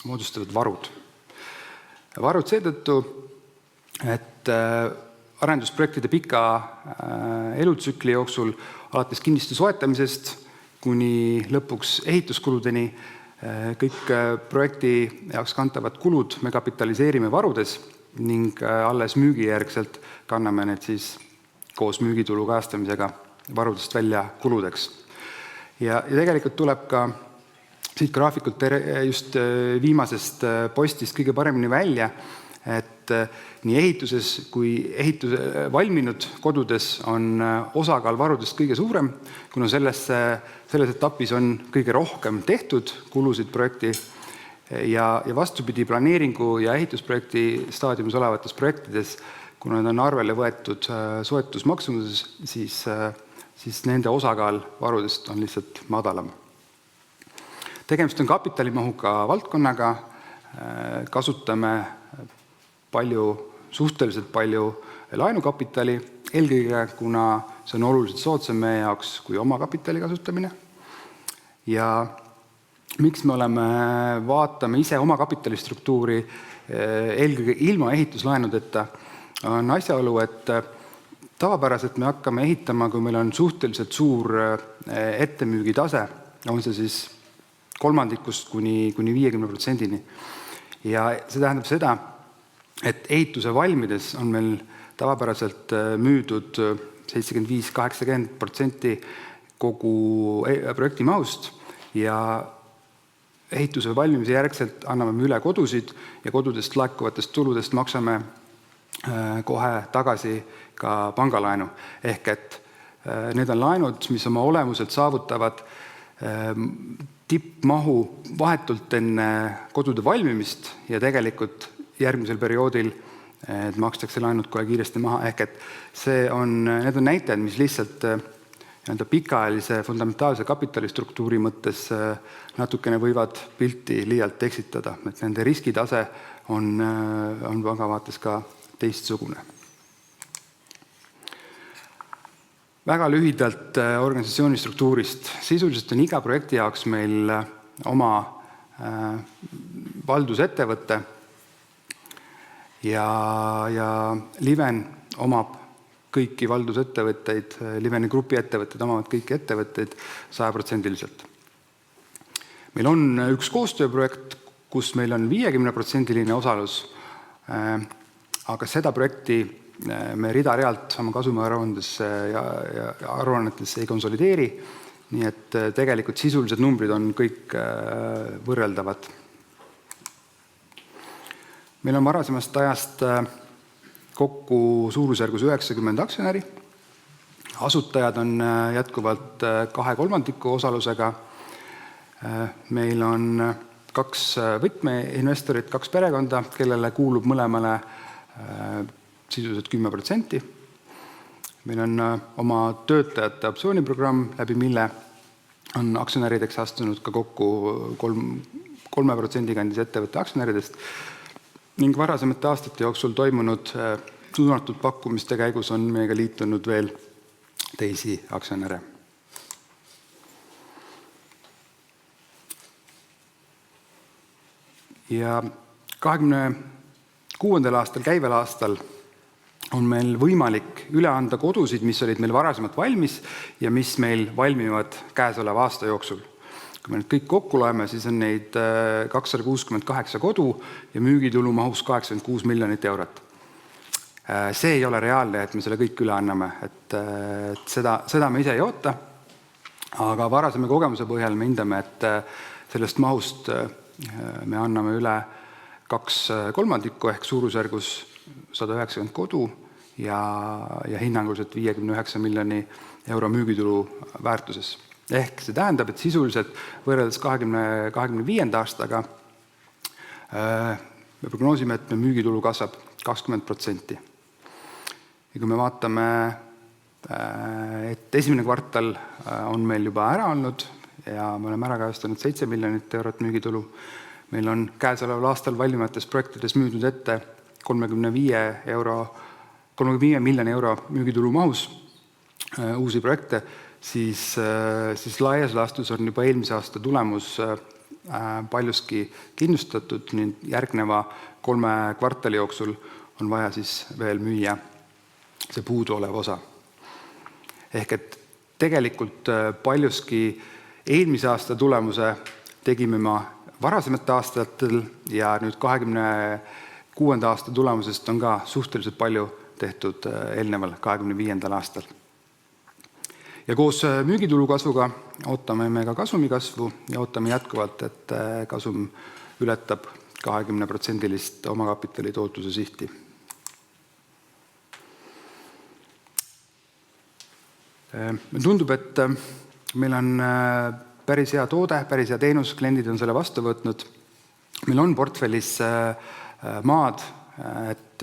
moodustavad varud. Varud seetõttu, et arendusprojektide pika elutsükli jooksul alates kinnistu soetamisest kuni lõpuks ehituskuludeni kõik projekti jaoks kantavad kulud me kapitaliseerime varudes ning alles müügijärgselt kanname need siis koos müügitulu kajastamisega varudest välja kuludeks. Ja tegelikult tuleb ka siit graafikult just viimasest postist kõige paremini välja, et nii ehituses kui valminud kodudes on osakaal varudest kõige suurem, kuna selles etapis on kõige rohkem tehtud kulusid projekti ja vastupidi planeeringu ja ehitusprojekti staadiumis olevates projektides, kuna nad on arvele võetud soetusmaksumuses, siis nende osakaal varudest on lihtsalt madalam. Tegemist on kapitalimahuga valdkonnaga, kasutame suhteliselt palju laenukapitali, eelkõige kuna see on oluliselt soodsam meie jaoks kui omakapitali kasutamine. Ja miks me vaatame ise omakapitali struktuuri eelkõige ilma ehituslaenudeta, on asjaolu, et tavapäraselt me hakkame ehitama, kui meil on suhteliselt suur ettemüügitase, on see siis 1/3 kuni 50%. Ja see tähendab seda, et ehituse valmides on meil tavapäraselt müüdud 75-80% kogu projekti mahust ja ehituse valmimise järgselt anname me üle kodusid ja kodudest laekuvatest tuludest maksame kohe tagasi ka pangalaenu. Ehk et need on laenud, mis oma olemuselt saavutavad tippmahu vahetult enne kodude valmimist ja tegelikult järgmisel perioodil makstakse laenud kohe kiiresti maha. Ehk et need on näitajad, mis lihtsalt pikaajalise fundamentaalse kapitalistruktuuri mõttes natukene võivad pilti liialt eksitada. Et nende riskitase on panga vaates ka teistsugune. Väga lühidalt organisatsiooni struktuurist. Sisuliselt on iga projekti jaoks meil oma valdusettevõte ja Liven omab kõiki valdusettevõtteid, Liveni grupi ettevõtted omavad kõiki ettevõtteid 100%. Meil on üks koostööprojekt, kus meil on 50% osalus, aga seda projekti me rida-realt oma kasumiaruannetes ja aruannetes ei konsolideeri, nii et tegelikult sisulised numbrid on kõik võrreldavad. Meil on varasemast ajast kokku suurusjärgus 90 aktsionäri. Asutajad on jätkuvalt 2/3 osalusega. Meil on 2 võtmeinvestorit, 2 perekonda, kellele kuulub mõlemale sisuliselt 10%. Meil on oma töötajate optsiooniprogramm, läbi mille on aktsionärideks astunud ka kokku 3% kandis ettevõtte aktsionäridest ning varasemate aastate jooksul toimunud suunatud pakkumiste käigus on meiega liitunud veel teisi aktsionäre. Ja 2026. aastal, käivel aastal, on meil võimalik üle anda kodusid, mis olid meil varasemalt valmis ja mis meil valmivad käesoleva aasta jooksul. Kui me nüüd kõik kokku loeme, siis on neid 268 kodu ja müügitulu mahus 86 miljonit eurot. See ei ole reaalne, et me selle kõik üle anname, et seda me ise ei oota, aga varasema kogemuse põhjal me hindame, et sellest mahust me anname üle 2/3 ehk suurusjärgus 190 kodu ja hinnanguliselt 59 miljoni euro müügitulu väärtuses. Ehk see tähendab, et sisuliselt võrreldes 2025. aastaga me prognoosime, et müügitulu kasvab 20%. Ja kui me vaatame, et esimene kvartal on meil juba ära olnud ja me oleme ära kajastanud 7 miljonit eurot müügitulu, meil on käesoleval aastal valmimates projektides müüdud ette 35 miljoni euro müügitulu mahus uusi projekte, siis laias laastus on juba eelmise aasta tulemus paljuski kindlustatud, nii järgneva 3 kvartali jooksul on vaja siis veel müüa see puuduolev osa. Ehk et tegelikult paljuski eelmise aasta tulemuse tegime ma varasemate aastatel ja nüüd 2026. aasta tulemusest on ka suhteliselt palju tehtud eelneval 2025. aastal. Ja koos müügitulu kasvuga ootame me ka kasumi kasvu ja ootame jätkuvalt, et kasum ületab 20% omakapitali tootluse sihti. Tundub, et meil on päris hea toode, päris hea teenus, kliendid on selle vastu võtnud. Meil on portfellis maad, et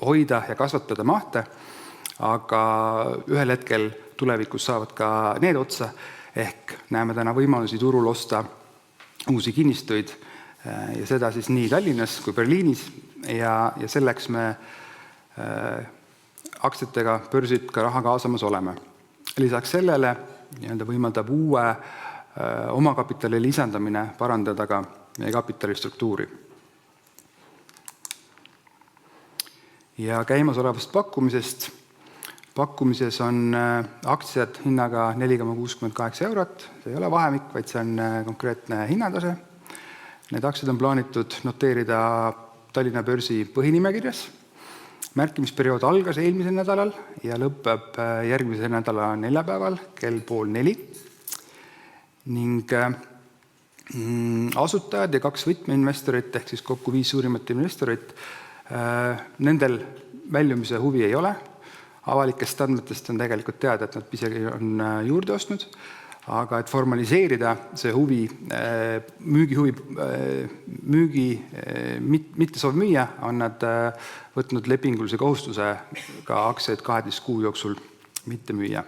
hoida ja kasvatada mahte, aga ühel hetkel tulevikus saavad ka need otsa, ehk näeme täna võimalusi turul osta uusi kinnistuid ja seda siis nii Tallinnas kui Berliinis ja selleks me aktsiatega börsilt ka raha kaasamas oleme. Lisaks sellele võimaldab uue omakapitali lisandamine parandada ka meie kapitali struktuuri. Ja käimasolevast pakkumisest. Pakkumises on aktsiad hinnaga 4,68 eurot. See ei ole vahemik, vaid see on konkreetne hinnatase. Need aktsiad on plaanitud noteerida Tallinna börsi põhinimekirjas. Märkimisperiood algas eelmisel nädalal ja lõpeb järgmise nädala neljapäeval kell 3:30. Ning asutajad ja 2 võtmeinvestorit ehk siis kokku 5 suurimat investorit, nendel väljumise huvi ei ole. Avalikest andmetest on tegelikult teada, et nad isegi on juurde ostnud, aga et formaliseerida see huvi, müügi mitte soov müüa, on nad võtnud lepingulise kohustuse ka aktsiaid 12 kuu jooksul mitte müüa.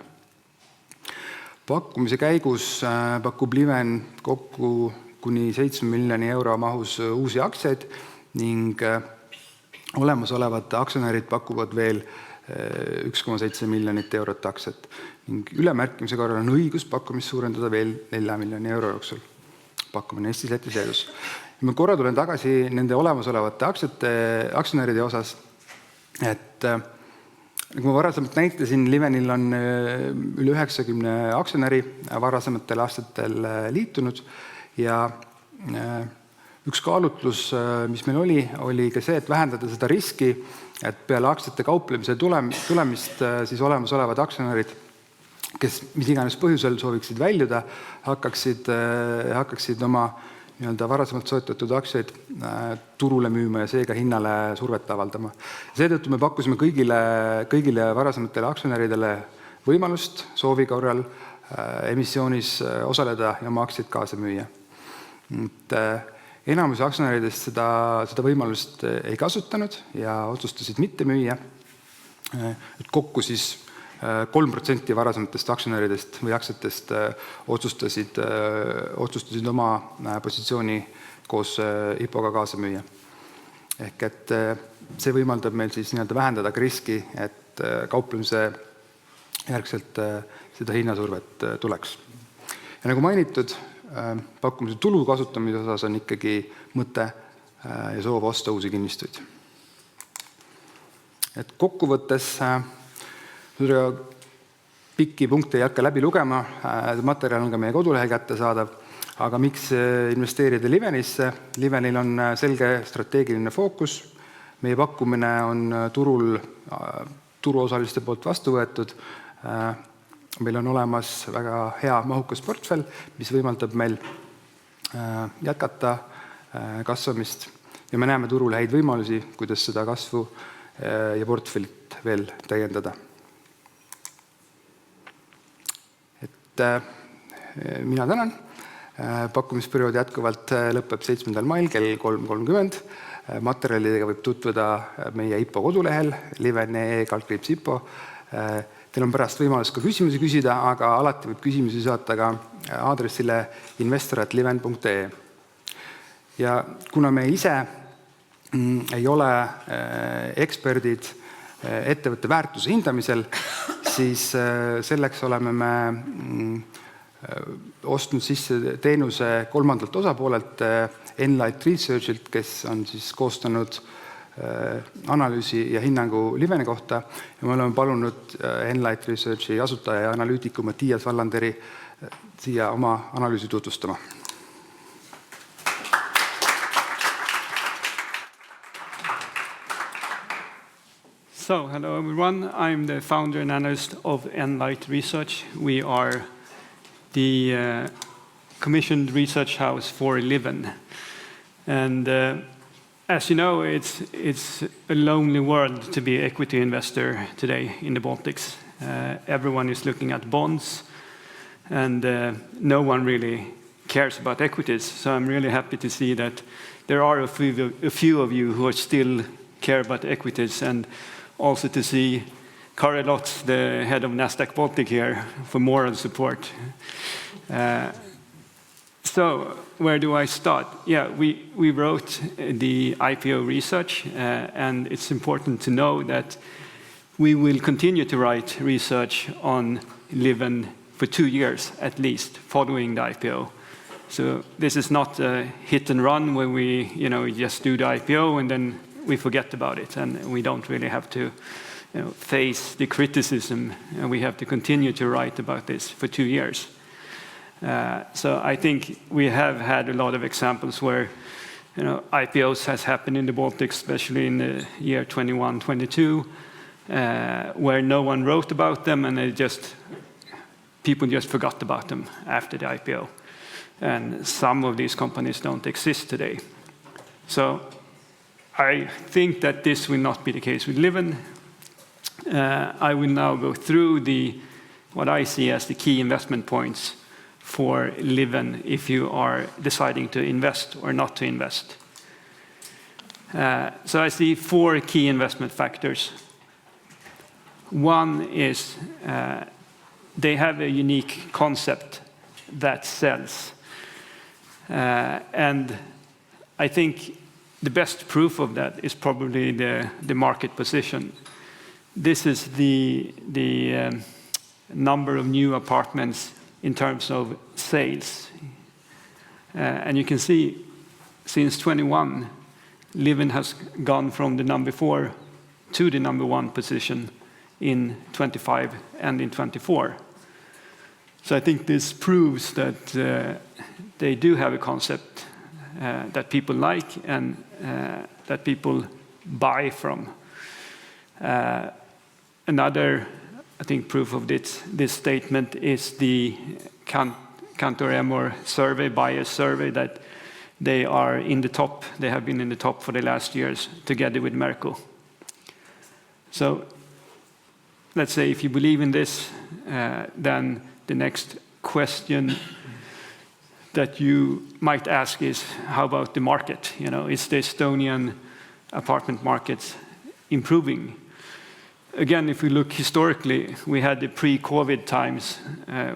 Pakkumise käigus pakub Liven kokku kuni 7 miljoni euro mahus uusi aktsiaid ning olemasolevad aktsionärid pakuvad veel 1,7 miljonit eurot aktsiat. Ning ülemärkimise korral on õigus pakkumist suurendada veel 4 miljoni euro jooksul. Pakkumine Eestis, Lätis ja Leedus. Ma korra tulen tagasi nende olemasolevate aktsionäride osas, et nagu ma varasemalt näitasin, Livenil on üle 90 aktsionäri varasematel aastatel liitunud ja üks kaalutlus, mis meil oli ka see, et vähendada seda riski, et peale aktsiate kauplemise tulemist siis olemasolevad aktsionärid, kes mis iganes põhjusel sooviksid väljuda, hakkaksid oma varasemalt soetatud aktsiaid turule müüma ja seega hinnale survet avaldama. Seetõttu me pakkusime kõigile varasematele aktsionäridele võimalust soovi korral emissioonis osaleda ja oma aktsiaid kaasa müüa. Enamus aktsionäridest seda võimalust ei kasutanud ja otsustasid mitte müüa. Kokku siis 3% varasematest aktsionäridest või aktsiatest otsustasid oma positsiooni koos IPO-ga kaasa müüa. Ehk et see võimaldab meil siis vähendada ka riski, et kauplemise järgselt seda hinnasurvet tuleks. Ja nagu mainitud, pakkumise tulu kasutamise osas on ikkagi mõte ja soov osta uusi kinnistuid. Et kokkuvõttes pikki punkte ei hakka läbi lugema, materjal on ka meie kodulehel kättesaadav, aga miks investeerida Livenisse? Livenil on selge strateegiline fookus, meie pakkumine on turuosaliste poolt vastu võetud, meil on olemas väga hea mahukas portfell, mis võimaldab meil jätkata kasvamist ja me näeme turul häid võimalusi, kuidas seda kasvu ja portfellit veel täiendada. Et mina tänan. Pakkumisperiood jätkuvalt lõpeb 7. mail kell 3:30. Materjalidega võib tutvuda meie IPO kodulehel liven.ee/IPO. Teil on pärast võimalus ka küsimusi küsida, aga alati võib küsimusi saata ka aadressile investor@liven.ee. Ja kuna me ise ei ole eksperdid ettevõtte väärtuse hindamisel, siis selleks oleme me ostnud sisse teenuse kolmandalt osapoolelt Enlight Researchilt, kes on siis koostanud analüüsi ja hinnangu Liveni kohta ja me oleme palunud Enlight Researchi asutaja ja analüütiku Mattias Vallanderi siia oma analüüsi tutvustama. So, hello everyone. I'm the founder and analyst of Enlight Research. We are the commissioned research house for Liven. And as you know, it's a lonely world to be an equity investor today in the Baltics. Everyone is looking at bonds, and no one really cares about equities. So I'm really happy to see that there are a few of you who are still care about equities, and also to see Kari Lotz, the head of Nasdaq Baltic here, for moral support. So where do I start? Yeah, we wrote the IPO research, and it's important to know that we will continue to write research on Livin for 2 years at least following the IPO. So this is not a hit and run where we just do the IPO and then we forget about it, and we don't really have to face the criticism, and we have to continue to write about this for 2 years. So I think we have had a lot of examples where IPOs has happened in the Baltics, especially in the year 21, 22, where no one wrote about them, and people just forgot about them after the IPO. And some of these companies don't exist today. So I think that this will not be the case with Livin. I will now go through what I see as the key investment points for Livin if you are deciding to invest or not to invest. So I see 4 key investment factors. One is they have a unique concept that sells. And I think the best proof of that is probably the market position. This is the number of new apartments in terms of sales. And you can see since 21, Livin has gone from the number 4 to the number 1 position in 25 and in 24. So I think this proves that they do have a concept that people like and that people buy from. Another, I think, proof of this statement is the Kantar Emor survey, buyers survey, that they are in the top. They have been in the top for the last years, together with Merco. So let's say if you believe in this, then the next question that you might ask is, how about the market? Is the Estonian apartment market improving? Again, if we look historically, we had the pre-COVID times,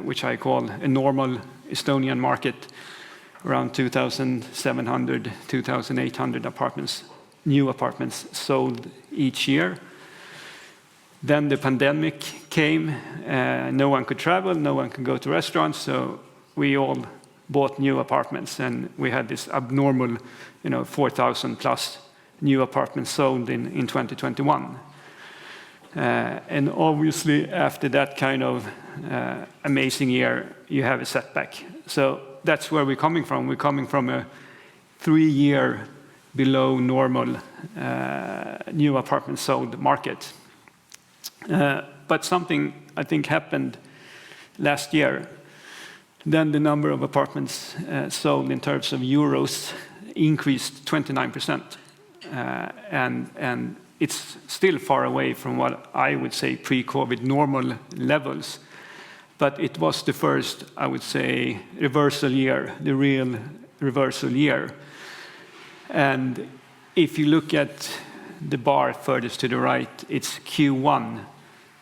which I call a normal Estonian market, around 2,700, 2,800 apartments, new apartments sold each year. Then the pandemic came, no one could travel, no one could go to restaurants, so we all bought new apartments, and we had this abnormal, 4,000 plus new apartments sold in 2021. And obviously, after that kind of amazing year, you have a setback. So that's where we're coming from. We're coming from a 3-year below normal new apartments sold market. But something, I think, happened last year. Then the number of apartments sold in terms of euros increased 29%. And it's still far away from what I would say pre-COVID normal levels. But it was the first, I would say, reversal year, the real reversal year. And if you look at the bar furthest to the right, it's Q1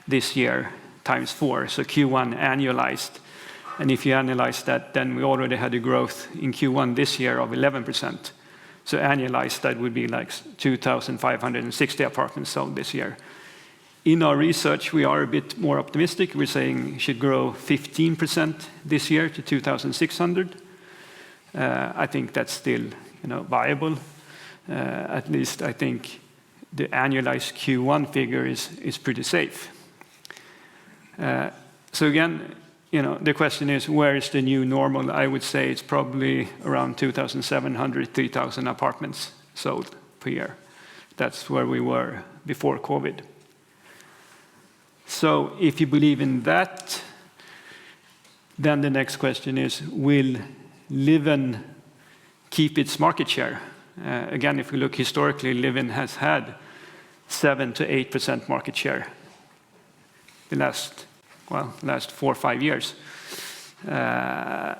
this year times 4, so Q1 annualized. And if you analyze that, then we already had a growth in Q1 this year of 11%. So annualized, that would be like 2,560 apartments sold this year. In our research, we are a bit more optimistic. We're saying it should grow 15% this year to 2,600. I think that's still viable. At least I think the annualized Q1 figure is pretty safe. So again, the question is, where is the new normal? I would say it's probably around 2,700, 3,000 apartments sold per year. That's where we were before COVID. So if you believe in that, then the next question is, will Livin keep its market share? Again, if we look historically, Livin has had 7 to 8% market share the last 4 or 5 years. The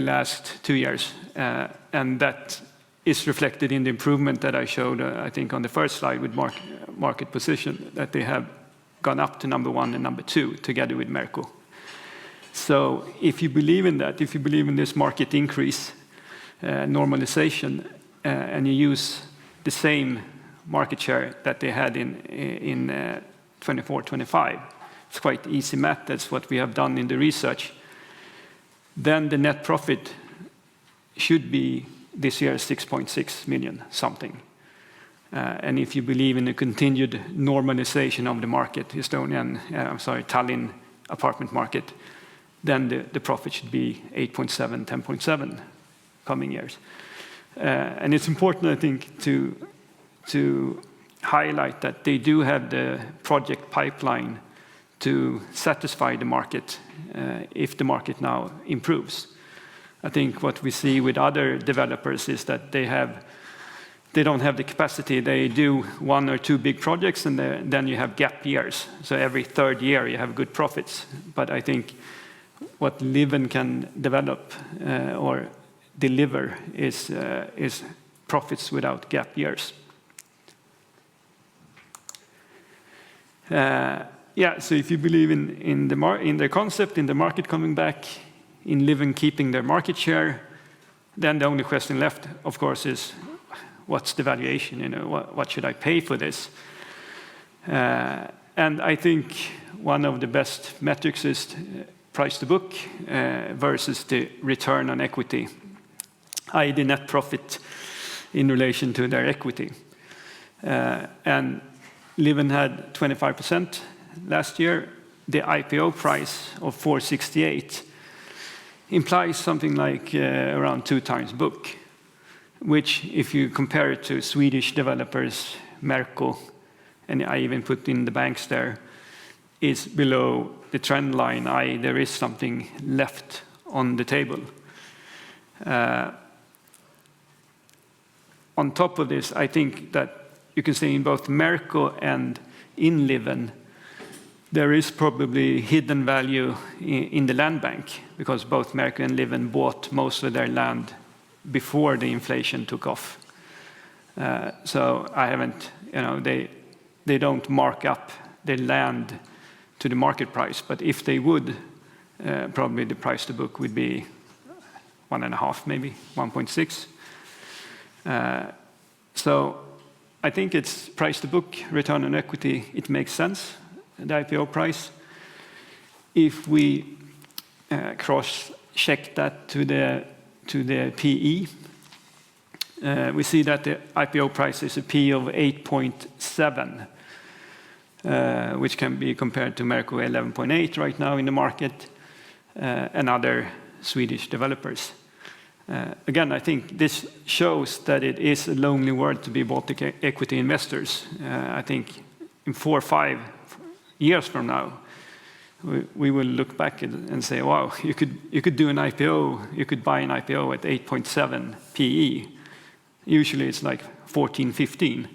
last 2 years. And that is reflected in the improvement that I showed, I think, on the first slide with market position, that they have gone up to number 1 and number 2 together with Merco. So if you believe in that, if you believe in this market increase, normalization, and you use the same market share that they had in 24-25, it's quite easy math. That's what we have done in the research. Then the net profit should be this year 6.6 million something. And if you believe in the continued normalization of the market, Tallinn apartment market, then the profit should be 8.7, 10.7 coming years. And it's important, I think, to highlight that they do have the project pipeline to satisfy the market if the market now improves. I think what we see with other developers is that they don't have the capacity. They do 1 or 2 big projects, and then you have gap years. So every third year you have good profits. But I think what Livn can develop or deliver is profits without gap years. So if you believe in the concept, in the market coming back, in Livn keeping their market share, then the only question left, of course, is what's the valuation? What should I pay for this? And I think one of the best metrics is price to book versus the return on equity, i.e. the net profit in relation to their equity. And Livn had 25% last year. The IPO price of 468 implies something like around 2 times book, which if you compare it to Swedish developers, Merko, and I even put in the banks there, is below the trend line, i.e. there is something left on the table. On top of this, I think that you can say in both Merko and in Livn, there is probably hidden value in the land bank, because both Merko and Livn bought most of their land before the inflation took off. So I haven't, they don't mark up their land to the market price, but if they would, probably the price to book would be 1.5, maybe 1.6. So I think it's price to book, return on equity, it makes sense, the IPO price. If we cross-check that to the PE, we see that the IPO price is a PE of 8.7, which can be compared to Merko 11.8 right now in the market, and other Swedish developers. Again, I think this shows that it is a lonely world to be Baltic equity investors. I think in 4 or 5 years from now, we will look back and say, wow, you could do an IPO, you could buy an IPO at 8.7 PE. Usually it's like 14, 15.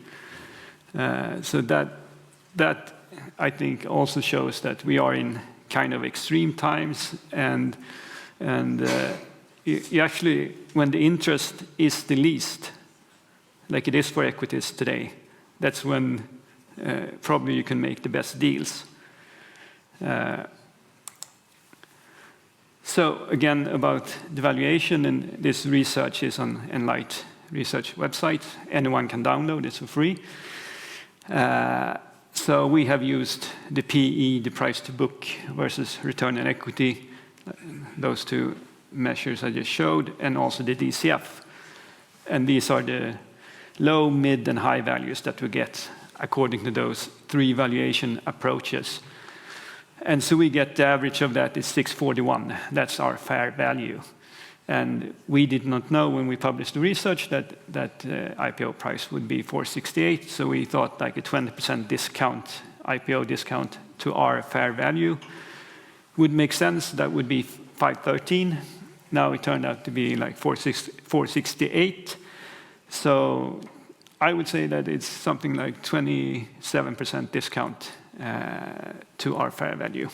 So that I think also shows that we are in kind of extreme times, and you actually, when the interest is the least, like it is for equities today, that's when probably you can make the best deals. So again, about the valuation, and this research is on Enlight Research website. Anyone can download it for free. So we have used the PE, the price to book, versus return on equity, those 2 measures I just showed, and also the DCF. And these are the low, mid, and high values that we get according to those 3 valuation approaches. And so we get the average of that is 641. That's our fair value. And we did not know when we published the research that IPO price would be 468. So we thought like a 20% discount, IPO discount to our fair value would make sense. That would be 513. Now it turned out to be like 468. So I would say that it's something like 27% discount to our fair value.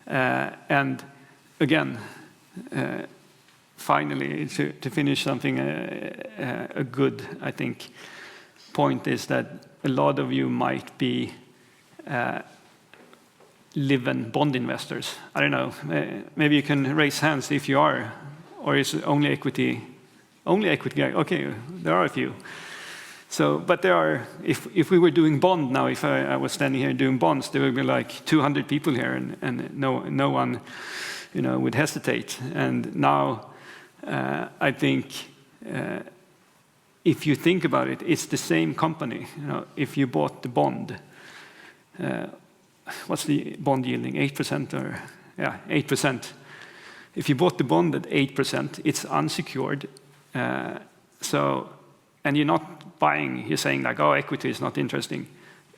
And again, finally, to finish something, a good, I think, point is that a lot of you might be Livent bond investors? I don't know. Maybe you can raise hands if you are, or is it only equity? Only equity guy. Okay, there are a few. So, but there are. If we were doing bond now, if I was standing here doing bonds, there would be like 200 people here, and no one, would hesitate. And now, I think. If you think about it, it's the same company. If you bought the bond, what's the bond yielding? 8% or 8%. If you bought the bond at 8%, it's unsecured. And you're not buying. You're saying like, oh, equity is not interesting.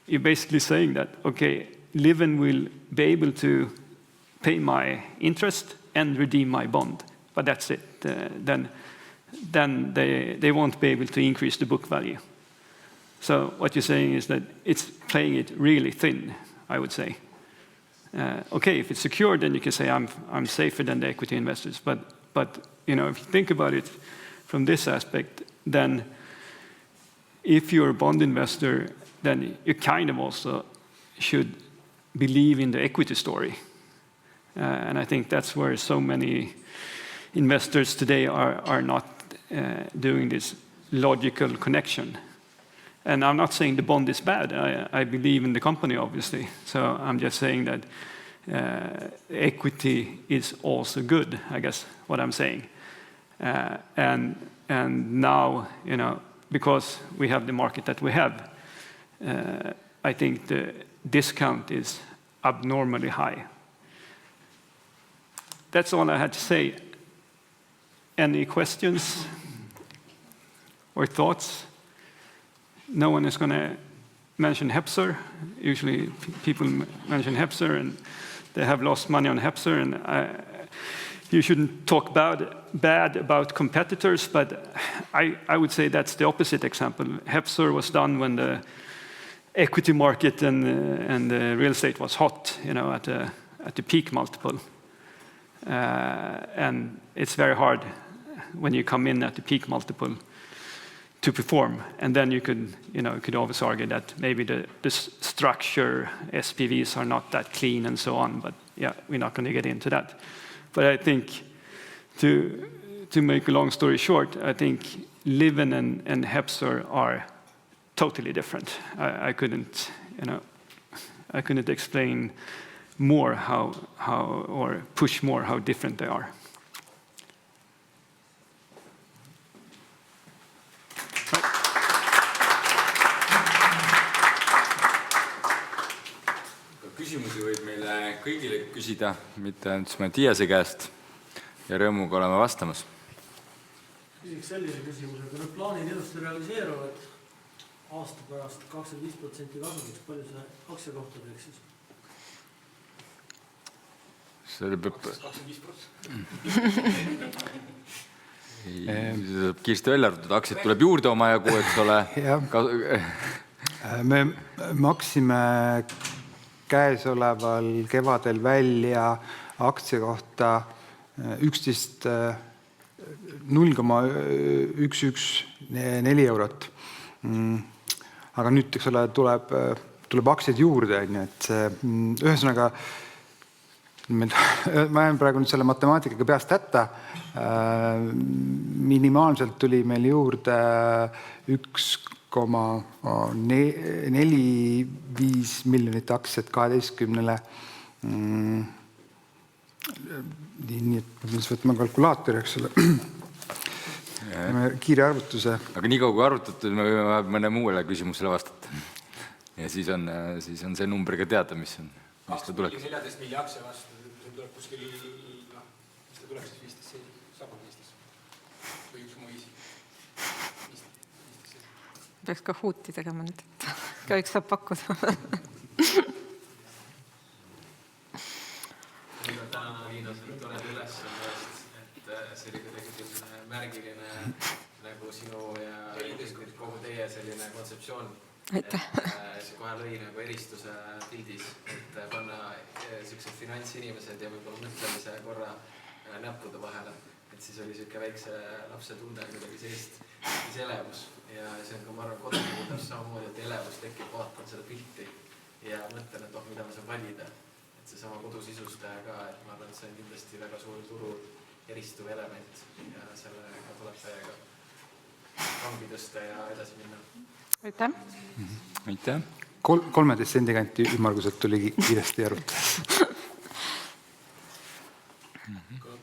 You're basically saying that okay, Livent will be able to pay my interest and redeem my bond, but that's it. Then they won't be able to increase the book value. So what you're saying is that it's playing it really thin, I would say. Okay, if it's secured, then you can say I'm safer than the equity investors. But if you think about it from this aspect, then if you're a bond investor, then you kind of also should believe in the equity story. And I think that's where so many investors today are not doing this logical connection. And I'm not saying the bond is bad. I believe in the company, obviously. So I'm just saying that equity is also good, I guess, what I'm saying. And now, because we have the market that we have, I think the discount is abnormally high. That's all I had to say. Any questions or thoughts? No one is going to mention Hepsor. Usually people mention Hepsor and they have lost money on Hepsor. And you shouldn't talk bad about competitors, but I would say that's the opposite example. Hepsor was done when the equity market and the real estate was hot, at the peak multiple. And it's very hard when you come in at the peak multiple to perform. And then you could always argue that maybe the structure, SPVs are not that clean and so on, but yeah, we're not going to get into that. But I think to make a long story short, I think Livent and Hepsor are totally different. I couldn't explain more how or push more how different they are. Küsimusi võib meile kõigile küsida, mitte ainult Mattiase käest, ja rõõmuga oleme vastamas. Küsiks sellise küsimuse, kui need plaanid ilusti realiseeruvad aasta pärast 25% kasumiks, palju see aktsia kohta teeks siis? See peab 25%. Kiiresti välja arvatud, aktsiat tuleb juurde omajagu, eks ole. Me maksime käesoleval kevadel välja aktsia kohta 0,1114 eurot. Aga nüüd, eks ole, tuleb aktsiaid juurde, et see, ühesõnaga, ma jään praegu nüüd selle matemaatikaga peast hätta. Minimaalselt tuli meil juurde 1,45 miljonit aktsiat 12-le. Nii, et ma peaks võtma kalkulaatori, eks ole. Kiire arvutuse. Aga nii kaua kui arvutatud, me võime mõne muule küsimusele vastata. Ja siis on see numbriga teada, mis ta tuleb. 14 milli aktsia vastu, see tuleb kuskil, mis ta tuleb siis 15, saab 15 või 1,5. Peaks ka huuti tegema nüüd, et ka üks saab pakkuda. Täna Liina, sa tuled üles, et see oli kuidagi selline märgiline nagu sinu ja kogu teie selline kontseptsioon. Aitäh. See kohe lõi nagu eristuse pildis, et panna sellised finantsinimesed ja võib-olla mõtlemise korra näppude vahele. Et siis oli selline väikse lapse tunde kuidagi sellist elevus. Ja see on ka, ma arvan, kodukuudab samamoodi, et elevus tekib, vaatan seda pilti ja mõtlen, et mida ma saan valida. Et seesama kodusisustaja ka, et ma arvan, et see on kindlasti väga suur turu eristuv element ja sellega tuleb täiega rangi tõsta ja edasi minna. Aitäh! Aitäh! 13 sendi kanti ümmarguselt tuli kiiresti arvutada.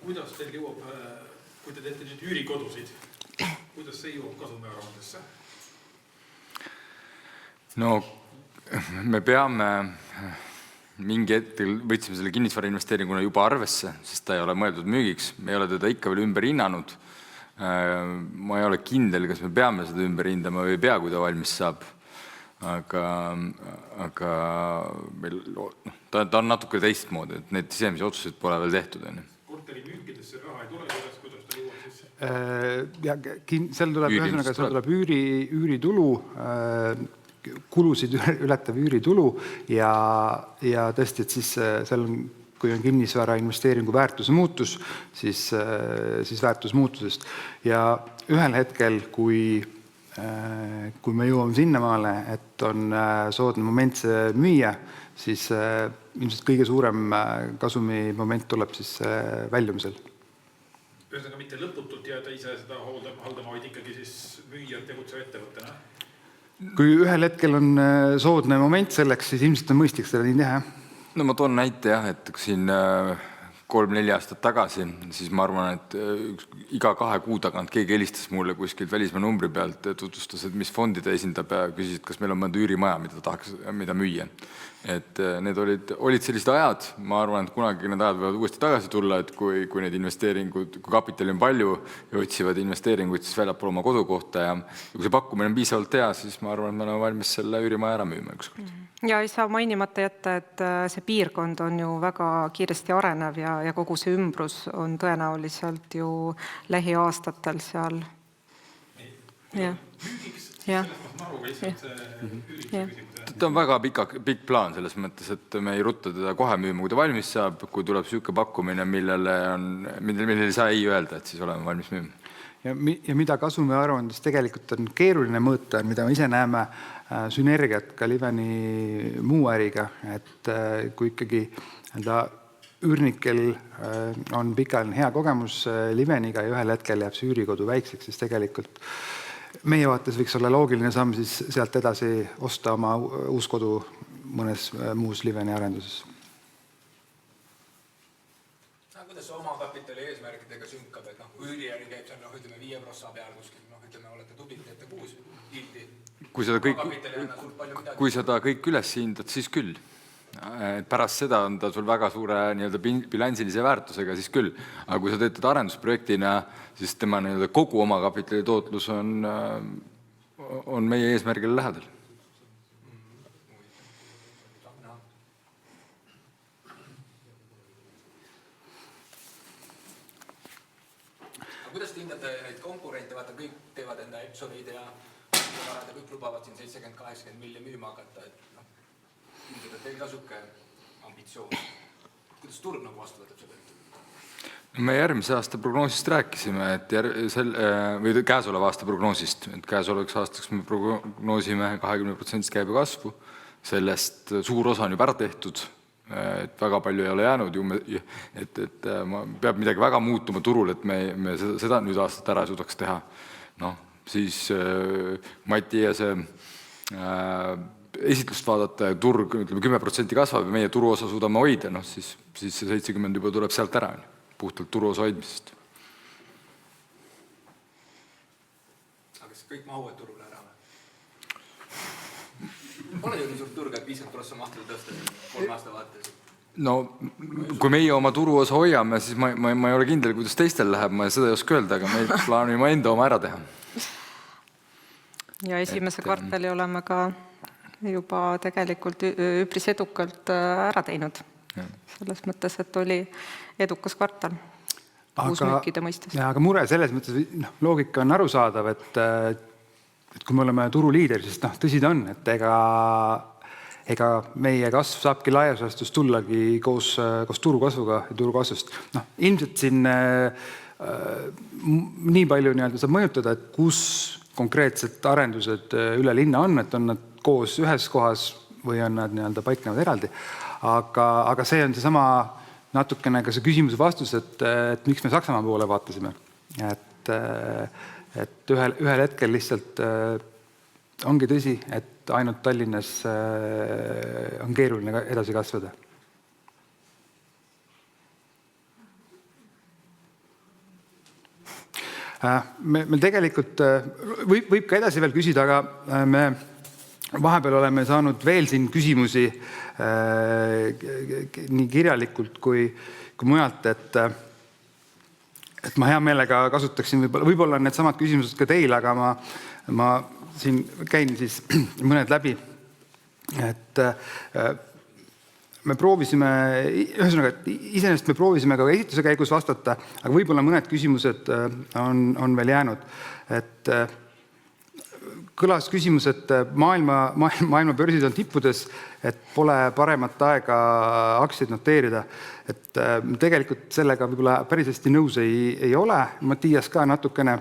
Kuidas teil jõuab, kui te teete nüüd üürikodusid, kuidas see jõuab kasumiaruandesse? No me peame mingi hetkel võtsime selle kinnisvara investeeringuna juba arvesse, sest ta ei ole mõeldud müügiks. Me ei ole teda ikka veel ümber hinnanud. Ma ei ole kindel, kas me peame seda ümber hindama või ei pea, kui ta valmis saab. Aga meil, ta on natuke teistmoodi, et need sisemisi otsuseid pole veel tehtud. Korteri müükidesse raha ei tule, kuidas ta jõuab sisse? Ja seal tuleb üüritulu, kulusid ületav üüritulu ja tõesti, et siis seal on, kui on kinnisvara investeeringu väärtuse muutus, siis väärtusmuutusest. Ja ühel hetkel, kui me jõuame sinnamaale, et on soodne moment see müüa, siis ilmselt kõige suurem kasumi moment tuleb siis väljumisel. Ühesõnaga mitte lõputult jääda ise seda haldama, vaid ikkagi siis müüa tegutseva ettevõttena? Kui ühel hetkel on soodne moment selleks, siis ilmselt on mõistlik seda nii teha. No ma toon näite jah, et siin 3-4 aastat tagasi, siis ma arvan, et iga 2 kuu tagant keegi helistas mulle kuskilt välismaa numbri pealt, tutvustas, et mis fondide esindab ja küsisid, kas meil on mõnda üürimaja, mida müüa. Et need olid sellised ajad, ma arvan, et kunagi need ajad võivad uuesti tagasi tulla, et kui need investeeringud, kui kapitali on palju ja otsivad investeeringuid, siis väljapool oma kodukohta ja kui see pakkumine on piisavalt hea, siis ma arvan, et me oleme valmis selle üürimaja ära müüma ükskord. Ja ei saa mainimata jätta, et see piirkond on ju väga kiiresti arenev ja kogu see ümbrus on tõenäoliselt ju lähiaastatel seal. Ta on väga pikk plaan selles mõttes, et me ei rutta teda kohe müüma, kui ta valmis saab, kui tuleb süüke pakkumine, millele ei saa ei öelda, et siis oleme valmis müüma. Ja mida kasumi aruandes tegelikult on keeruline mõõta, mida me ise näeme sünergiat ka Liveni muu äriga, et kui ikkagi üürnikel on pikaajaline hea kogemus Liveniga ja ühel hetkel jääb see üürikodu väikseks, siis tegelikult meie vaates võiks olla loogiline samm siis sealt edasi osta oma uus kodu mõnes muus Liveni arenduses. Kuidas oma kapitali eesmärkidega sünkab, et üüriäri käib seal 5% peal kuskil, olete tublid, teete 6 hildi. Kui seda kõik üles hindad, siis küll. Pärast seda on ta sul väga suure bilansilise väärtusega, siis küll. Aga kui sa teed arendusprojektina, siis tema kogu oma kapitali tootlus on meie eesmärgile lähedal. Kuidas te hindate neid konkurente, vaata kõik teevad enda Epsonid ja kõik lubavad siin 70-80 milli müüma hakata, et teil ka suke ambitsioon. Kuidas turg vastu võtab selle? Me järgmise aasta prognoosist rääkisime, või käesoleva aasta prognoosist, et käesolevaks aastaks me prognoosime 20% käibe kasvu, sellest suur osa on juba ära tehtud, et väga palju ei ole jäänud, et peab midagi väga muutuma turul, et me seda nüüd aastat ära suudaks teha. Siis Mati ja see esitlust vaadata ja turg 10% kasvab ja meie turuosa suudame hoida, siis see 70 juba tuleb sealt ära, puhtalt turuosa hoidmisest. Aga kas kõik mahuvad turule ära? Pole ju nii suurt turga, et 50% mahtuda tõsta 3 aasta vaates? No, kui meie oma turuosa hoiame, siis ma ei ole kindel, kuidas teistel läheb, ma seda ei oska öelda, aga me plaanime enda oma ära teha. Ja esimese kvartali oleme ka juba tegelikult üpris edukalt ära teinud. Selles mõttes, et oli edukas kvartal. Uusmükkide mõistes. Aga mure selles mõttes, loogika on arusaadav, et kui me oleme turuliider, siis tõsi ta on, et ega meie kasv saabki laiasastus tullagi koos turukasvuga ja turukasvust. Ilmselt siin nii palju saab mõjutada, et kus konkreetsed arendused üle linna on, et on nad koos ühes kohas või on nad paiknevad eraldi. aga see on seesama natukene ka see küsimuse vastus, et miks me Saksamaa poole vaatasime. Et ühel hetkel lihtsalt ongi tõsi, et ainult Tallinnas on keeruline edasi kasvada. Meil tegelikult võib ka edasi veel küsida, aga me vahepeal oleme saanud veel siin küsimusi nii kirjalikult kui mujalt, et ma hea meelega kasutaksin, võib-olla need samad küsimused ka teil, aga ma siin käin siis mõned läbi. Et me proovisime, ühesõnaga, iseenesest me proovisime ka esitluse käigus vastata, aga võib-olla mõned küsimused on veel jäänud. Et kõlas küsimus, et maailma börsid on tippudes, et pole paremat aega aktsiaid noteerida. Et tegelikult sellega võib-olla päris hästi nõus ei ole. Mattias ka natukene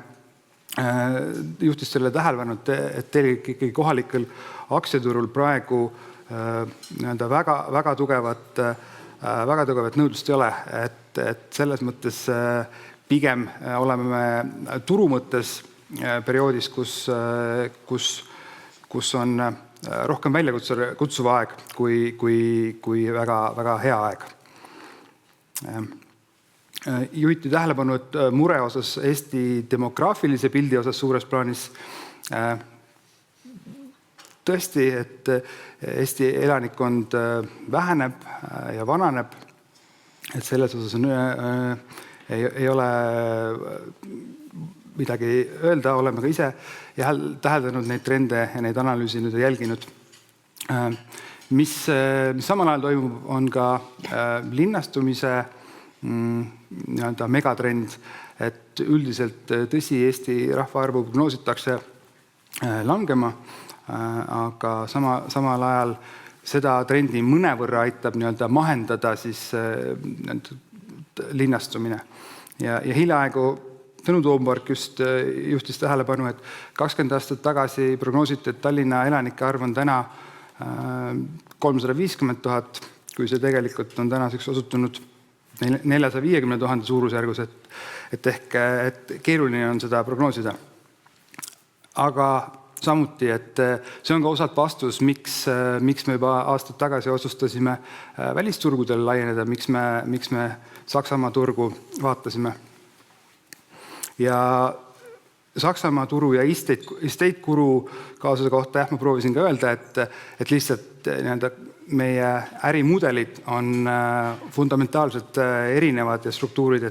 juhtis selle tähelepanu, et tegelikult ikkagi kohalikel aktsiaturul praegu väga tugevat nõudlust ei ole. Et selles mõttes pigem oleme me turu mõttes perioodis, kus on rohkem väljakutsuva aeg kui väga hea aeg. Juhiti tähelepanu, et mure osas Eesti demograafilise pildi osas suures plaanis tõesti, et Eesti elanikkond väheneb ja vananeb, et selles osas ei ole midagi öelda, oleme ka ise täheldanud neid trende ja neid analüüsinud ja jälginud. Mis samal ajal toimub, on ka linnastumise megatrend, et üldiselt tõsi, Eesti rahvaarvu prognoositakse langema, aga samal ajal seda trendi mõnevõrra aitab mahendada siis linnastumine. Ja hiljaaegu Tõnu Toompark just juhtis tähelepanu, et 20 aastat tagasi prognoositi, et Tallinna elanike arv on täna 350 000, kui see tegelikult on tänaseks osutunud 450 000 suurusjärgus, et ehk keeruline on seda prognoosida. Aga samuti, et see on ka osalt vastus, miks me juba aastad tagasi otsustasime välisturgudele laieneda, miks me Saksamaa turgu vaatasime. Ja Saksamaa turu ja estate kuru kaasuse kohta ma proovisin ka öelda, et lihtsalt meie ärimudelid on fundamentaalselt erinevad ja struktuurid,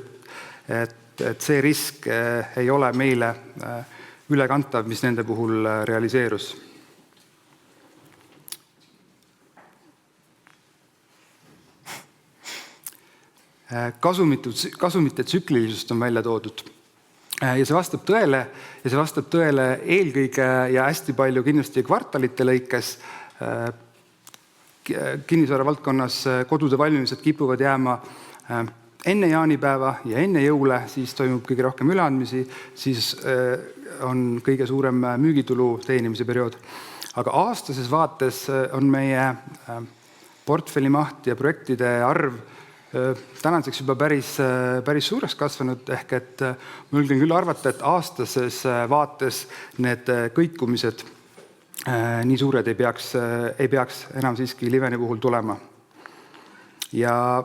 et see risk ei ole meile ülekantav, mis nende puhul realiseerus. Kasumite tsüklilisust on välja toodud. Ja see vastab tõele eelkõige ja hästi palju kindlasti kvartalite lõikes. Kinnisvara valdkonnas kodude valmimised kipuvad jääma enne jaanipäeva ja enne jõule, siis toimub kõige rohkem üleandmisi, siis on kõige suurem müügitulu teenimise periood. Aga aastases vaates on meie portfelli maht ja projektide arv tänaseks juba päris suureks kasvanud, ehk et ma julgen küll arvata, et aastases vaates need kõikumised nii suured ei peaks enam siiski Liveni puhul tulema. Ja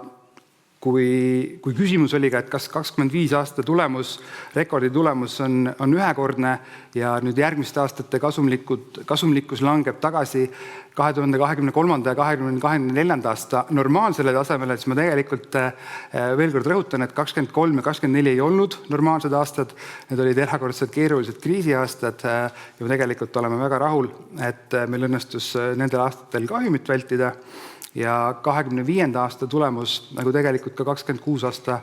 kui küsimus oli ka, et kas 25 aasta tulemus, rekordi tulemus on ühekordne ja nüüd järgmiste aastate kasumlikkus langeb tagasi 2023. ja 2024. aasta normaalsele tasemele, siis ma tegelikult veel kord rõhutan, et 23 ja 24 ei olnud normaalsed aastad, need olid erakordselt keerulised kriisiaastad ja me tegelikult oleme väga rahul, et meil õnnestus nendel aastatel kahjumit vältida. Ja 25. aasta tulemus, nagu tegelikult ka 26 aasta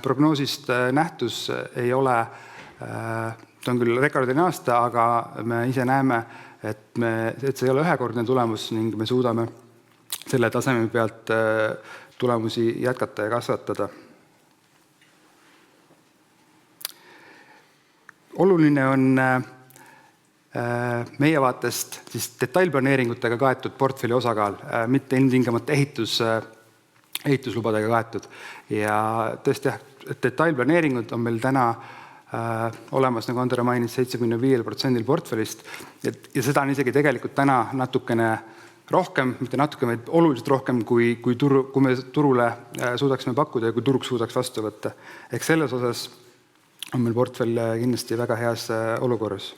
prognoosist nähtus ei ole, ta on küll rekordiline aasta, aga me ise näeme, et see ei ole ühekordne tulemus ning me suudame selle taseme pealt tulemusi jätkata ja kasvatada. Oluline on meie vaatest siis detailplaneeringutega kaetud portfelli osakaal, mitte ilmtingimata ehituslubadega kaetud. Ja tõesti jah, detailplaneeringud on meil täna olemas, nagu Andero mainis, 75% portfellist ja seda on isegi tegelikult täna natukene rohkem, mitte natuke, vaid oluliselt rohkem, kui me turule suudaksime pakkuda ja kui turg suudaks vastu võtta. Ehk selles osas on meil portfell kindlasti väga heas olukorras.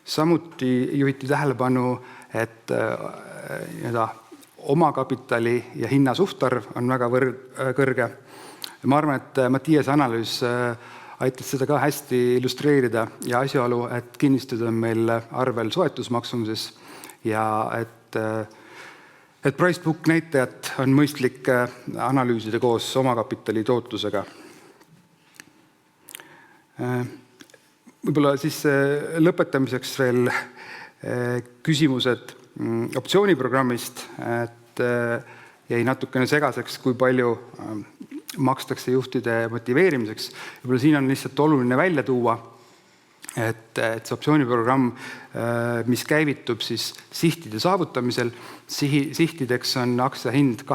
Samuti juhiti tähelepanu, et omakapitali ja hinna suhtarv on väga kõrge. Ma arvan, et Mattias analüüs aitas seda ka hästi illustreerida ja asjaolu, et kinnistud on meil arvel soetusmaksumuses ja et price book näitajat on mõistlik analüüsida koos omakapitali tootlusega. Võib-olla siis lõpetamiseks veel küsimused optsiooniprogrammist, et jäi natukene segaseks, kui palju makstakse juhtide motiveerimiseks. Võib-olla siin on lihtsalt oluline välja tuua, et see optsiooniprogramm, mis käivitub siis sihtide saavutamisel, sihtideks on aktsia hind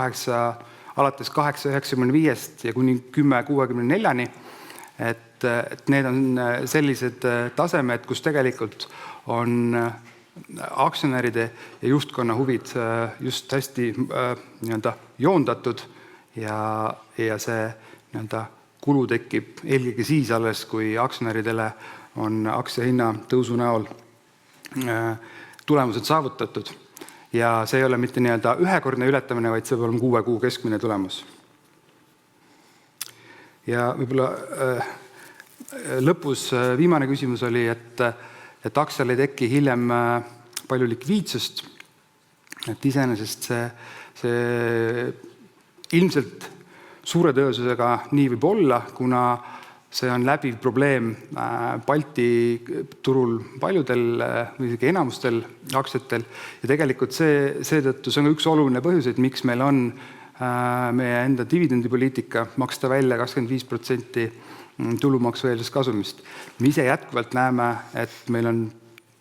alates 8,95 ja kuni 10,64, et need on sellised tasemed, kus tegelikult on aktsionäride ja juhtkonna huvid just hästi joondatud ja see kulu tekib eelkõige siis alles, kui aktsionäridele on aktsia hinna tõusu näol tulemused saavutatud. Ja see ei ole mitte ühekordne ületamine, vaid see peab olema 6 kuu keskmine tulemus. Ja võib-olla lõpus viimane küsimus oli, et aktsial ei teki hiljem palju likviidsust. Et iseenesest see ilmselt suure tõenäosusega nii võib olla, kuna see on läbiv probleem Balti turul paljudel või isegi enamustel aktsiatel. Ja tegelikult seetõttu see on üks oluline põhjus, et miks meil on meie enda dividendipoliitika maksta välja 25% tulumaksu eelisest kasumist. Me ise jätkuvalt näeme, et meil on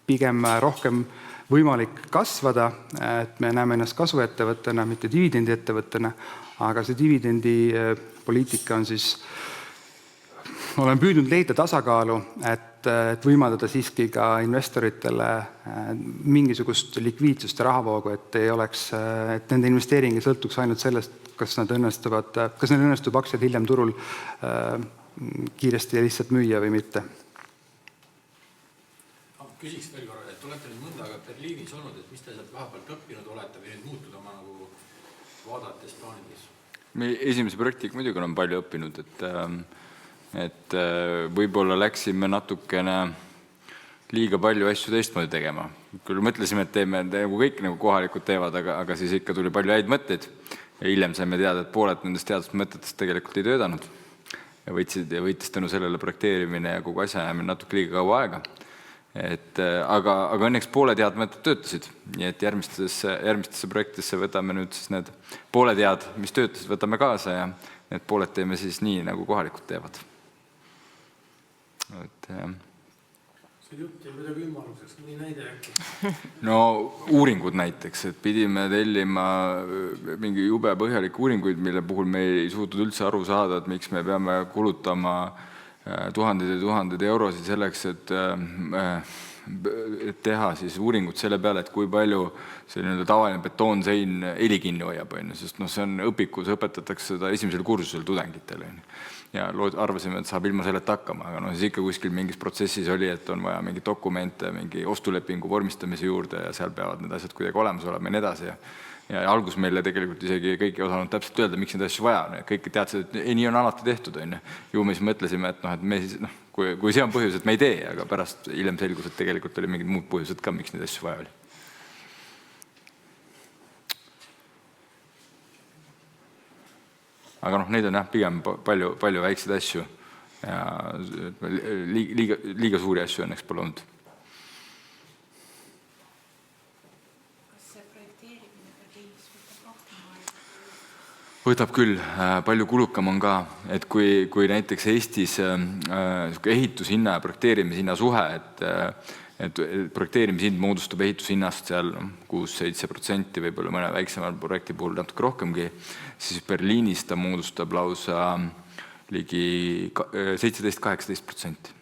pigem rohkem võimalik kasvada, et me näeme ennast kasvuettevõttena, mitte dividendiettevõttena, aga see dividendipoliitika on siis, olen püüdnud leida tasakaalu, et võimaldada siiski ka investoritele mingisugust likviidsust ja rahavoogu, et ei oleks, et nende investeering ei sõltuks ainult sellest, kas neil õnnestub aktsiad hiljem turul kiiresti ja lihtsalt müüa või mitte. Küsiks veel korra, et olete nüüd mõnda aega Berliinis olnud, et mis te sealt vahepealt õppinud olete või nüüd muutud oma vaadates plaanides? Me esimese projektiga muidugi olen palju õppinud, et võib-olla läksime natukene liiga palju asju teistmoodi tegema. Küll mõtlesime, et teeme kõik kohalikud teevad, aga siis ikka tuli palju häid mõtteid ja hiljem saime teada, et pooled nendest teadust mõtetest tegelikult ei töötanud ja võitis tänu sellele projekteerimine ja kogu asja ajamine natuke liiga kaua aega. Aga õnneks pooled head mõtted töötasid, nii et järgmistesse projektisse võtame nüüd siis need pooled head, mis töötasid, võtame kaasa ja need pooled teeme siis nii, nagu kohalikud teevad. See jutt ei midagi ümmaruseks, mõni näide äkki? No uuringud näiteks, et pidime tellima mingi jube põhjalik uuringuid, mille puhul me ei suutnud üldse aru saada, et miks me peame kulutama tuhandeid ja tuhandeid eurosid selleks, et teha siis uuringut selle peale, et kui palju see tavaline betoonsein heli kinni hoiab, sest see on õpikus, õpetatakse seda esimesel kursusel tudengitele. Ja arvasime, et saab ilma selleta hakkama, aga siis ikka kuskil mingis protsessis oli, et on vaja mingi dokumente, mingi ostulepingu vormistamise juurde ja seal peavad need asjad kuidagi olemas olema ja nii edasi. Ja algus meile tegelikult isegi kõik ei osanud täpselt öelda, miks neid asju vaja on. Kõik teadsid, et nii on alati tehtud. Ju me siis mõtlesime, et me siis, kui see on põhjus, et me ei tee, aga pärast hiljem selgus, et tegelikult oli mingid muud põhjused ka, miks neid asju vaja oli. Aga neid on pigem palju väikseid asju ja liiga suuri asju õnneks pole olnud. Võtab küll, palju kulukam on ka, et kui näiteks Eestis ehitushinna ja projekteerimishinna suhe, et projekteerimishind moodustab ehitushinnast seal 6-7%, võib-olla mõne väiksema projekti puhul natuke rohkemgi, siis Berliinis ta moodustab lausa ligi 17-18%.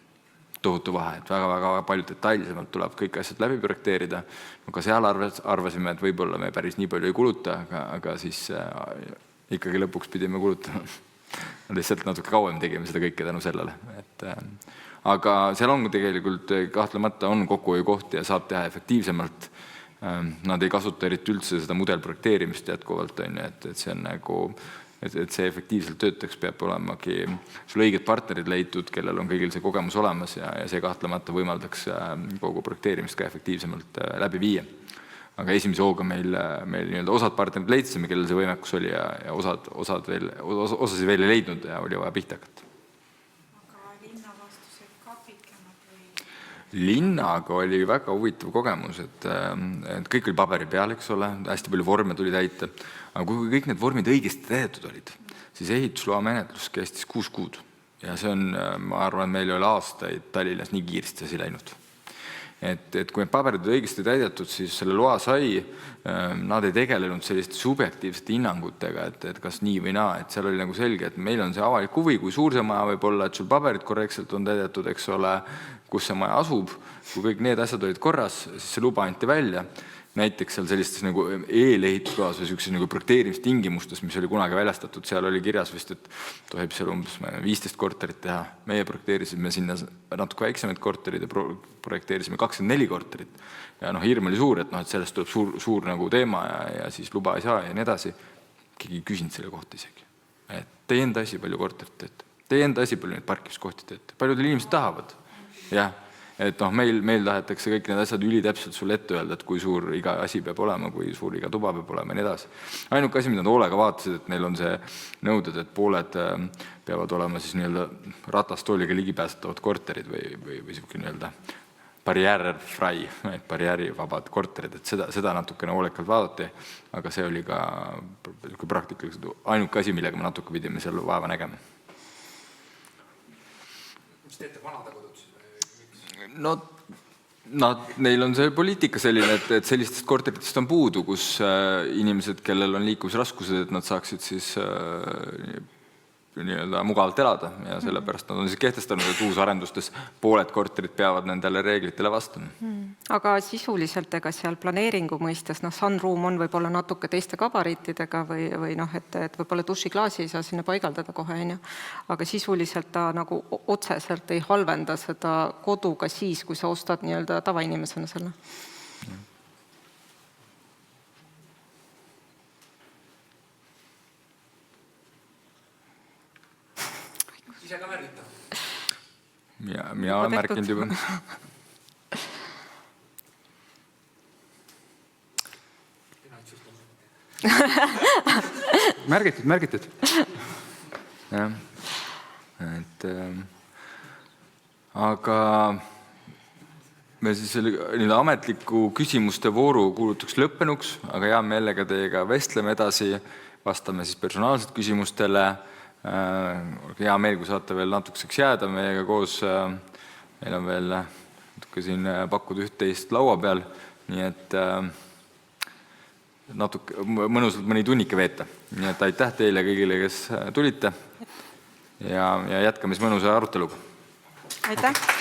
Tohutu vahe, et väga palju detailsemalt tuleb kõik asjad läbi projekteerida. Ka seal arvasime, et võib-olla me päris nii palju ei kuluta, aga siis ikkagi lõpuks pidime kulutama. Lihtsalt natuke kauem tegime seda kõike tänu sellele. Aga seal on tegelikult kahtlemata on kokkuhoiukohti ja saab teha efektiivsemalt. Nad ei kasuta eriti üldse seda mudelprojekteerimist jätkuvalt, et see on nagu et see efektiivselt töötaks, peab olemagi sul õiged partnerid leitud, kellel on kõigil see kogemus olemas ja see kahtlemata võimaldaks kogu projekteerimist ka efektiivsemalt läbi viia. Aga esimese hooga meil nii-öelda osad partnerid leidsime, kellel see võimekus oli ja osasid veel ei leidnud ja oli vaja pihta hakata. Aga linna vastused ka pikemad või? Linnaga oli väga huvitav kogemus, et kõik oli paberi peal, eks ole, hästi palju vorme tuli täita. Aga kui kõik need vormid õigesti täidetud olid, siis ehitusloa menetlus kestis 6 kuud. Ja see on, ma arvan, meil ei ole aastaid Tallinnas nii kiiresti asi läinud. Et kui need paberid olid õigesti täidetud, siis selle loa sai, nad ei tegelenud selliste subjektiivsete hinnangutega, et kas nii või naa, et seal oli nagu selge, et meil on see avalik huvi, kui suur see maja võib olla, et sul paberid korrektselt on täidetud, eks ole, kus see maja asub, kui kõik need asjad olid korras, siis see luba anti välja. Näiteks seal sellistes nagu eelehitusloas või sellises nagu projekteerimistingimustes, mis oli kunagi väljastatud, seal oli kirjas vist, et tohib seal umbes 15 korterit teha. Meie projekteerisime sinna natuke väiksemad korterid ja projekteerisime 24 korterit. Ja hirm oli suur, et sellest tuleb suur nagu teema ja siis luba ei saa ja nii edasi. Keegi ei küsinud selle kohta isegi. Et teie enda asi palju korterit teete. Teie enda asi palju neid parkimiskohti teete. Paljud inimesed tahavad. Jah. Et meil tahetakse kõik need asjad ülitäpselt sulle ette öelda, et kui suur iga asi peab olema, kui suur iga tuba peab olema ja nii edasi. Ainuke asi, mida nad hoolega vaatasid, et neil on see nõuded, et pooled peavad olema siis nii-öelda ratastooliga ligipääsetavad korterid või selline nii-öelda barriere-frei, barriärivabad korterid, et seda natukene hoolekalt vaadati, aga see oli ka praktikaliselt ainuke asi, millega me natuke pidime seal vaeva nägema. Mis teete vanade kodud? No, neil on see poliitika selline, et sellistest korteritest on puudu, kus inimesed, kellel on liikumisraskused, et nad saaksid siis nii-öelda mugavalt elada ja sellepärast nad on siis kehtestanud, et uusarendustes pooled korterid peavad nendele reeglitele vastama. Aga sisuliselt ega seal planeeringu mõistes, sunroom on võib-olla natuke teiste gabariitidega või et võib-olla dušiklaasi ei saa sinna paigaldada kohe, aga sisuliselt ta nagu otseselt ei halvenda seda kodu ka siis, kui sa ostad nii-öelda tavainimesena selle. Ise ka märgita? Mina olen märkinud juba. Märgitud. Jah. Aga me siis ametliku küsimuste vooru kuulutuks lõppenuks, aga hea meelega teiega vestleme edasi, vastame siis personaalselt küsimustele. Hea meel, kui saate veel natukeseks jääda meiega koos. Meil on veel natuke siin pakkuda üht-teist laua peal, nii et natuke mõnusalt mõni tunnike veeta. Nii et aitäh teile kõigile, kes tulite ja jätkame siis mõnusa aruteluga. Aitäh!